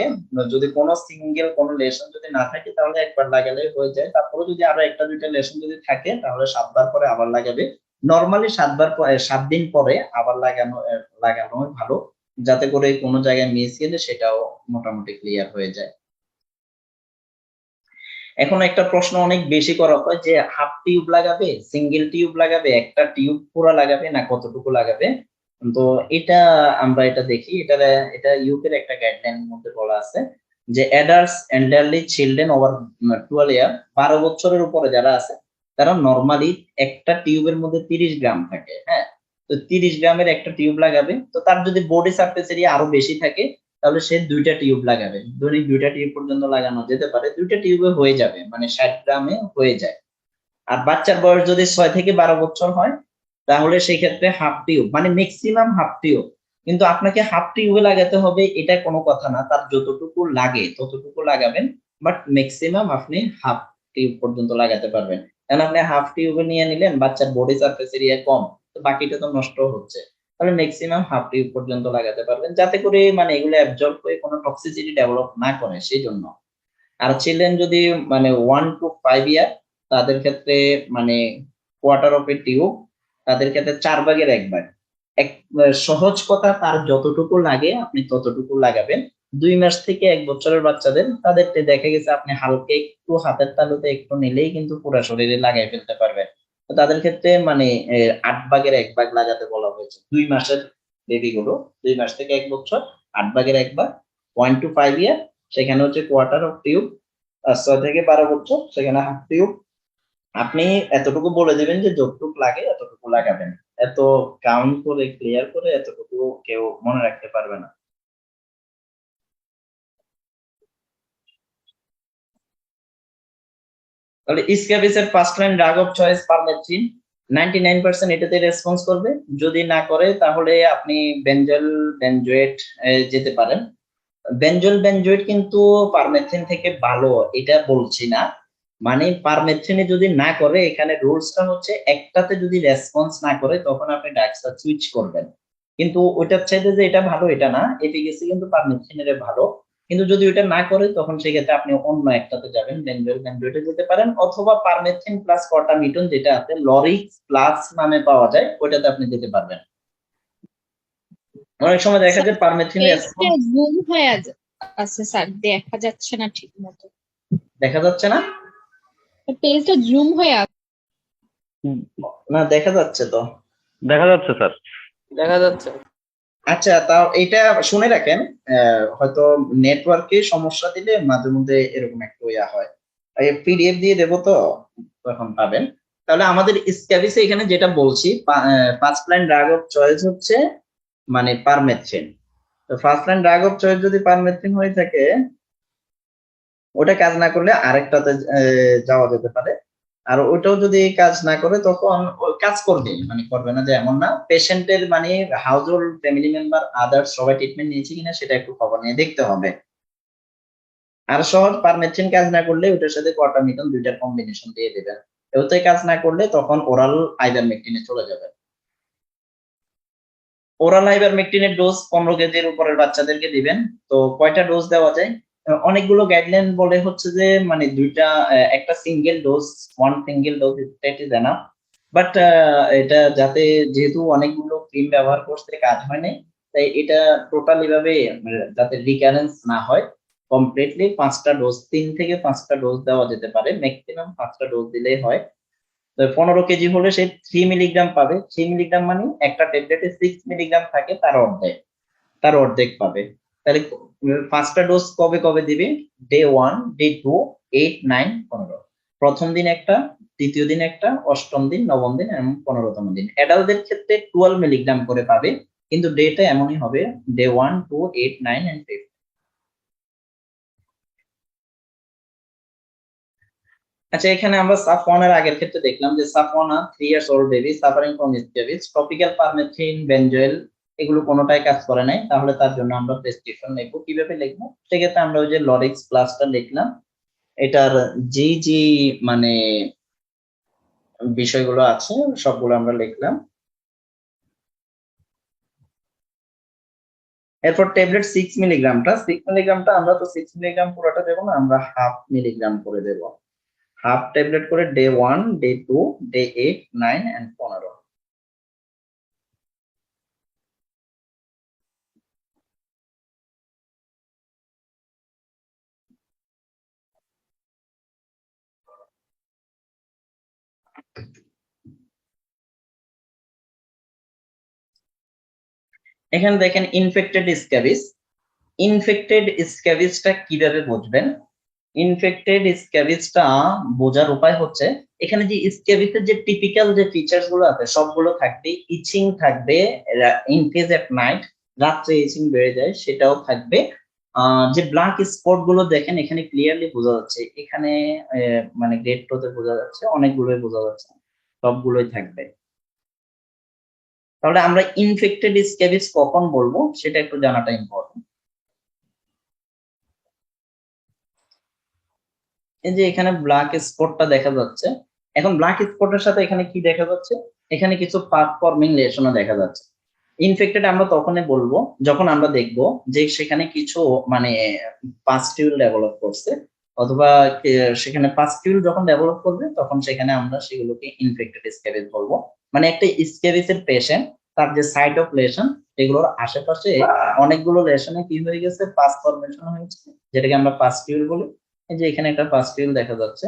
যদি কোনো সিঙ্গেল কোনো লেশন যদি না থাকে তাহলে একবার লাগালে হয়ে যায়। তারপরে যদি আরো একটা দুইটা লেশন যদি থাকে তাহলে 7 বার পরে আবার লাগাবে। নরমালি 7 দিন পরে আবার লাগানো ভালো, যাতে করে কোনো জায়গায় মিস গেলে সেটাও মোটামুটি ক্লিয়ার হয়ে যায়। এখন একটা প্রশ্ন অনেক বেশি করা হয় যে হাফ টিউব লাগাবে, সিঙ্গেল টিউব লাগাবে, একটা টিউব পুরো লাগাবে, না কতটুকু লাগাবে? তো এটা আমরা এটা দেখি, এটা ইউকের একটা গাইডলাইনের মধ্যে বলা আছে যে অ্যাডাল্টস এল্ডারলি চিলড্রেন ওভার 12 ইয়ার, 12 বছরের উপরে যারা আছে তারা নরমালি একটা টিউবের মধ্যে 30 গ্রাম থাকে, হ্যাঁ, তো 30 গ্রামের একটা টিউব লাগাবে। তো তার যদি বডি সারফেস এরিয়া আরো বেশি থাকে তাহলে সে 2টা টিউব লাগাবে, দৈনিক 2টা টিউব পর্যন্ত লাগানো যেতে পারে, 2টা টিউবে হয়ে যাবে, মানে 60 গ্রামে হয়ে যায়। আর বাচ্চার বয়স যদি 6 থেকে 12 বছর হয় তাহলে সেই ক্ষেত্রে হাফ টিউব, মানে ম্যাক্সিমাম হাফ টিউব। কিন্তু আপনাকে হাফ টিউবে লাগাতে হবে এটা কোনো কথা না, তার যতটুকু লাগে ততটুকু লাগাবেন, বাট ম্যাক্সিমাম আপনি হাফ টিউব পর্যন্ত লাগাতে পারবেন। কারণ আপনি হাফ টিউবে নিয়ে নিলেন, বাচ্চার বডি সারফেস এরিয়া কম, তো বাকিটা তো নষ্ট হচ্ছে, তাহলে ম্যাক্সিমাম হাফ টিউব পর্যন্ত লাগাতে পারবেন, যাতে করে মানে এগুলো অ্যাবজর্ব হয়ে কোনো টক্সিসিটি ডেভেলপ না করে সেই জন্য। আর চিলড্রেন যদি মানে 1 to 5 ইয়ার তাদের ক্ষেত্রে মানে কোয়ার্টার অফ এ টিউব, তাদের ক্ষেত্রে 4 ভাগের 1 ভাগ। সহজ কথা, তার যতটুকু লাগে আপনি ততটুকু লাগাবেন। 2 মাস থেকে 1 বছরের বাচ্চাদের তাদেরকে দেখা গেছে আপনি হালকা একটু হাতের তালুতে একটু নিলেই কিন্তু পুরো শরীরে লাগাই ফেলতে পারবেন। তাদের ক্ষেত্রে মানে 8/1 লাগাতে বলা হয়েছে। 2 মাসের বেবি গুলো 2 মাস থেকে 1 বছর, 8/1 0.25 ইয়ার, সেখানে হচ্ছে কোয়ার্টার অফ টিউব। 6 থেকে 12 বছর সেখানে হাফ টিউব। আপনি এতটুকু বলে দেবেন যে যতটুকু লাগে এতটুকু লাগাবেন। এত কাউন্ট করে ক্লিয়ার করে এতটুকু কেউ মনে রাখতে পারবে না। তাহলে স্ক্যাবিসের first line drug of choice permethrin, 99% এটাতে রেসপন্স করবে। যদি না করে তাহলে আপনি বেনজল বেনজোয়েট যেতে পারেন। বেনজল বেনজোয়েট কিন্তু পারমেথ্রিন থেকে ভালো এটা বলছি না, মানে পারমেথ্রিনে যদি না করে এখানে রুলসটা হচ্ছে একটাতে যদি রেসপন্স না করে তখন আপনি ডাক্সটা সুইচ করবেন। কিন্তু ওইটার চাইতে যে এটা ভালো এটা না, এফিকেসি কিন্তু পারমেথ্রিনের ভালো। কিন্তু যদি ওইটা না করে তখন সেক্ষেত্রে আপনি অন্য একটাতে যাবেন, বেনজল বেনজোয়েটে যেতে পারেন, অথবা পারমেথ্রিন প্লাস কর্টামিটন যেটা আছে লরিক্স প্লাস নামে পাওয়া যায় ওইটাতে আপনি যেতে পারবেন। অনেক সময় দেখা যায় পারমেথ্রিনের পেজটা জুম হয়ে আছে স্যার, দেখা যাচ্ছে না ঠিক মতো। দেখা যাচ্ছে না, পেজটা জুম হয়ে আছে। না দেখা যাচ্ছে তো। দেখা যাচ্ছে স্যার। দেখা যাচ্ছে। আচ্ছা, তাও এটা শুনে রাখেন, হয়তো নেটওয়ার্কে সমস্যা দিলে মাঝে মধ্যে এরকম একটু ইয়া হয়। পিডিএফ দিয়ে দেবো তো তখন পাবেন। তাহলে আমাদের স্ক্যাবিসে এখানে যেটা বলছি, first line drug of choice হচ্ছে মানে পারমেথ্রিন। তো first line drug of choice যদি পারমেথ্রিন হয়ে থাকে, ওটা কাজ না করলে আরেকটাতে যাওয়া যেতে পারে। আর ওটাও যদি কাজ না করে তখন কাজ করবে, মানে করবে না যে এমন না। পেশেন্টের মানে house hold family member others সবাই ট্রিটমেন্ট নিয়েছে কিনা সেটা একটু খবর নিয়ে দেখতে হবে। আর সহজ পারমেথ্রিন কাজ না করলে ওটার সাথে কর্টামিটন দুইটার কম্বিনেশন দিয়ে দেবেন। ওতে কাজ না করলে তখন ওরাল আইভারমেকটিনে চলে যাবে। ওরাল আইভারমেকটিনের ডোজ 15 কেজির উপরের বাচ্চাদেরকে দিবেন। তো কয়টা ডোজ দেওয়া যায়? অনেকগুলো গাইডলাইন বলে হচ্ছে যে মানে দুইটা, একটা single dose, one single dose it is enough. But এটা যাতে যেহেতু অনেকগুলো ক্রিম ব্যবহার করতে কাজ হয় নাই, তাই এটা টোটালি ভাবে যাতে রিকারেন্স না হয়, কমপ্লিটলি 5টা ডোজ, 3 থেকে 5টা ডোজ দেওয়া যেতে পারে, ম্যাক্সিমাম 5টা ডোজ দিলেই হয়। 15 কেজি হলে সে 3 মিলিগ্রাম পাবে। 3 মিলিগ্রাম মানে একটা ট্যাবলেটে 6 মিলিগ্রাম থাকে, তার অর্ধেক পাবে। তাহলে 5টা ডোজ কবে কবে দিবে? Day 1, day 2, 8, 9, 15। প্রথম দিন একটা, দ্বিতীয় দিন একটা, অষ্টম দিন, নবম দিন এবং 15তম দিন। অ্যাডাল্টদের ক্ষেত্রে 12 মিলিগ্রাম করে পাবে, কিন্তু ডেটা এমনই হবে, ডে 1, 2, 8, 9 and 10। আচ্ছা, এখানে আমরা সাফওয়ানের আগের ক্ষেত্রে দেখলাম যে Safwana 3 years old baby suffering from scabies, topical permethrin benzoyl এগুলো কোনোটাই কাজ করে নাই, তাহলে তার জন্য আমরা প্রেসক্রিপশন লিখবো। কিভাবে লিখবো? সেক্ষেত্রে আমরা ওই যে লরিক্স প্লাসটা লিখলাম, এটার জি মানে বিষয়গুলো আছে সবগুলো আমরা লিখলাম। এরপর ট্যাবলেট 6 মিলিগ্রামটা আমরা তো 6 মিলিগ্রাম পুরোটা দেবো না, আমরা হাফ মিলিগ্রাম করে দেবো। হাফ ট্যাবলেট করে ডে 1, ডে 2, ডে 8, 9 and 15। এখানে দেখেন ইনফেক্টেড স্ক্যাবিসটা কিভাবে বুঝবেন? ইনফেক্টেড স্ক্যাবিসটা বোঝার উপায় হচ্ছে, এখানে যে স্ক্যাবিসের যে টিপিক্যাল যে ফিচার্স গুলো আছে সবগুলো থাকবে। ইচিং থাকবে, ইনক্রিজ এট নাইট, রাত্রে ইচিং বেড়ে যায় সেটাও থাকবে। যে ব্ল্যাক স্পট গুলো দেখেন এখানে ক্লিয়ারলি বোঝা যাচ্ছে, এখানে মানে গ্রেড 2 তে বোঝা যাচ্ছে, অনেকগুলোই বোঝা যাচ্ছে, সবগুলোই থাকবে। তাহলে আমরা ইনফেক্টেড স্ক্যাবিস কখন বলবো সেটা একটু জানাটা ইম্পর্টেন্ট। এই যে এখানে ব্ল্যাক স্পটটা দেখা যাচ্ছে, এখন ব্ল্যাক স্পটের সাথে এখানে কি দেখা যাচ্ছে? এখানে কিছু পাথ ফর্মিং লেশনও দেখা যাচ্ছে। ইনফেক্টেড আমরা তখনই বলবো যখন আমরা দেখব যে সেখানে কিছু মানে পাস্টিউল ডেভেলপ করছে, অথবা সেখানে পাস্টিউল যখন ডেভেলপ করবে তখন সেখানে আমরা সেগুলোকে ইনফেক্টেড স্ক্যাবিস বলবো। মানে একটা স্ক্যাবিসের পেশেন্ট তার যে সাইট অফ লেশন এগুলোর আশেপাশে অনেকগুলো লেশনে কি হয়ে গেছে, পাস ফর্মেশন হয়েছে, যেটাকে আমরা পাস্টিউল বলি। এই যে এখানে একটা পাস্টিউল দেখা যাচ্ছে,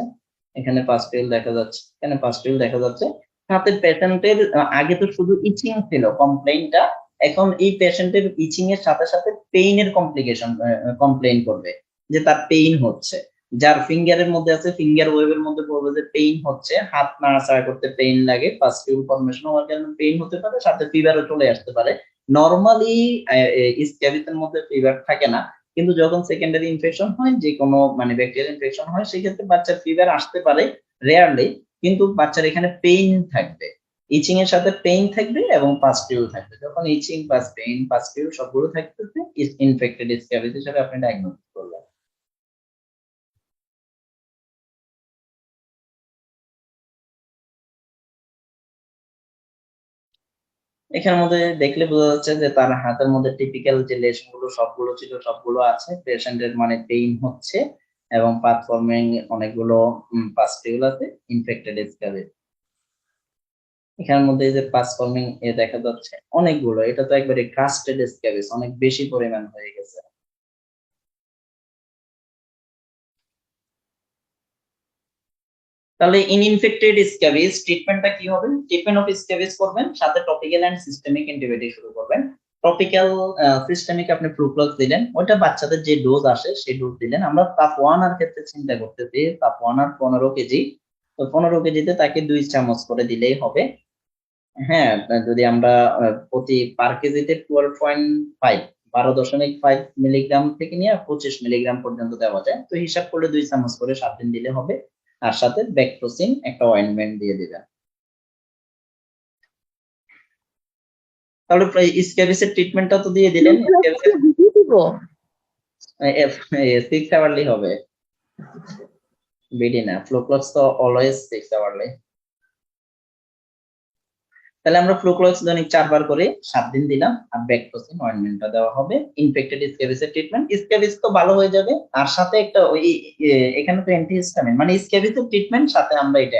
এখানে পাস্টিউল দেখা যাচ্ছে, এখানে পাস্টিউল দেখা যাচ্ছে। সাথে পেশেন্টের আগে তো শুধু ইচিং ছিল কমপ্লেইনটা, এখন এই পেশেন্টের ইচিং এর সাথে সাথে পেইনের কমপ্লিকেশন কমপ্লেইন করবে যে তার পেইন হচ্ছে। যার ফিঙ্গারের মধ্যে আছে ফিঙ্গার ওয়েবের মধ্যে বলবে যে পেইন হচ্ছে, হাত নাড়াচাড়া করতে পেইন লাগে, পাস্টিউল ফর্মেশন হওয়ার কারণে পেইন হতে পারে, সাথে ফিভারও চলে আসতে পারে। নরমালি স্ক্যাবিসের মধ্যে ফিভার থাকে না, কিন্তু যখন সেকেন্ডারি ইনফেকশন হয়, যে কোনো মানে ব্যাকটেরিয়াল ইনফেকশন হয়, সেক্ষেত্রে বাচ্চার ফিভার আসতে পারে রেয়ারলি, কিন্তু বাচ্চার এখানে পেইন থাকবে, ইচিং এর সাথে পেইন থাকবে এবং পাস্টিউল থাকবে। যখন ইচিং প্লাস পেইন পাস্টিউল সবগুলো থাকতেছে, ইনফেক্টেড স্ক্যাবিস হিসেবে আপনি ডায়াগনোসিস করবেন। এখানের মধ্যে দেখলে বোঝা যাচ্ছে যে তার হাতের মধ্যে টিপিক্যাল যে লেশন গুলো সবগুলো ছিল সবগুলো আছে, পেশেন্টের মানে পেইন হচ্ছে এবং পাথ ফর্মিং অনেকগুলো পাস্টিউল আছে, ইনফেক্টেড স্ক্যাবিস। এখানের মধ্যে এই যে পাস ফর্মিং দেখা যাচ্ছে অনেকগুলো, এটা তো একবারে ক্রাস্টেড স্ক্যাবিস, অনেক বেশি পরিমাণ হয়ে গেছে। তাহলে ইন ইনফেক্টেড স্ক্যাবিস ট্রিটমেন্টটা কি হবে? ট্রিটমেন্ট অফ স্ক্যাবিস করবেন, সাথে টপিক্যাল এন্ড সিস্টেমিক অ্যান্টিবায়োটিক শুরু করবেন। টপিক্যাল সিস্টেমিক আপনি ফ্লুক্লক্স দিলেন, ওইটা বাচ্চাদের যে ডোজ আসে সেই ডোজ দিলেন। আমরা তাপ 1 আর ক্ষেত্রে চিন্তা করতেছি, তাপ 1 আর 15 কেজি, তো 15 কেজিতে তাকে 2 চামচ করে দিলেই হবে। হ্যাঁ, যদি আমরা প্রতি পার কেজিতে 12.5 12.5 মিলিগ্রাম থেকে নিয়ে 25 মিলিগ্রাম পর্যন্ত দেওয়া যায়, তো হিসাব করলে 2 চামচ করে 7 দিন দিলে হবে। আর সাথে ব্যাকটোসিন একটা অয়েন্টমেন্ট দিয়ে দিবেন। তাহলে স্ক্যাবিসের ট্রিটমেন্টটা তো দিয়ে দিলেন, স্ক্যাবিসের 6 আওয়ারলি হবে, বিডি না, ফ্লুক্লক্স তো অলওয়েজ 6 আওয়ারলি। তাহলে আমরা ফ্লুক্লক্স দৈনিক 4 বার করে 7 দিন দিলাম, আর ব্যাকটোসিন অয়েন্টমেন্টটা দেওয়া হবে। ইনফেক্টেড স্ক্যাবিসের ট্রিটমেন্ট, স্ক্যাবিস তো ভালো হয়ে যাবে, আর সাথে একটা ওই এখানে তো অ্যান্টিহিস্টামিন, মানে স্ক্যাবিসের ট্রিটমেন্ট সাথে আমরা এটা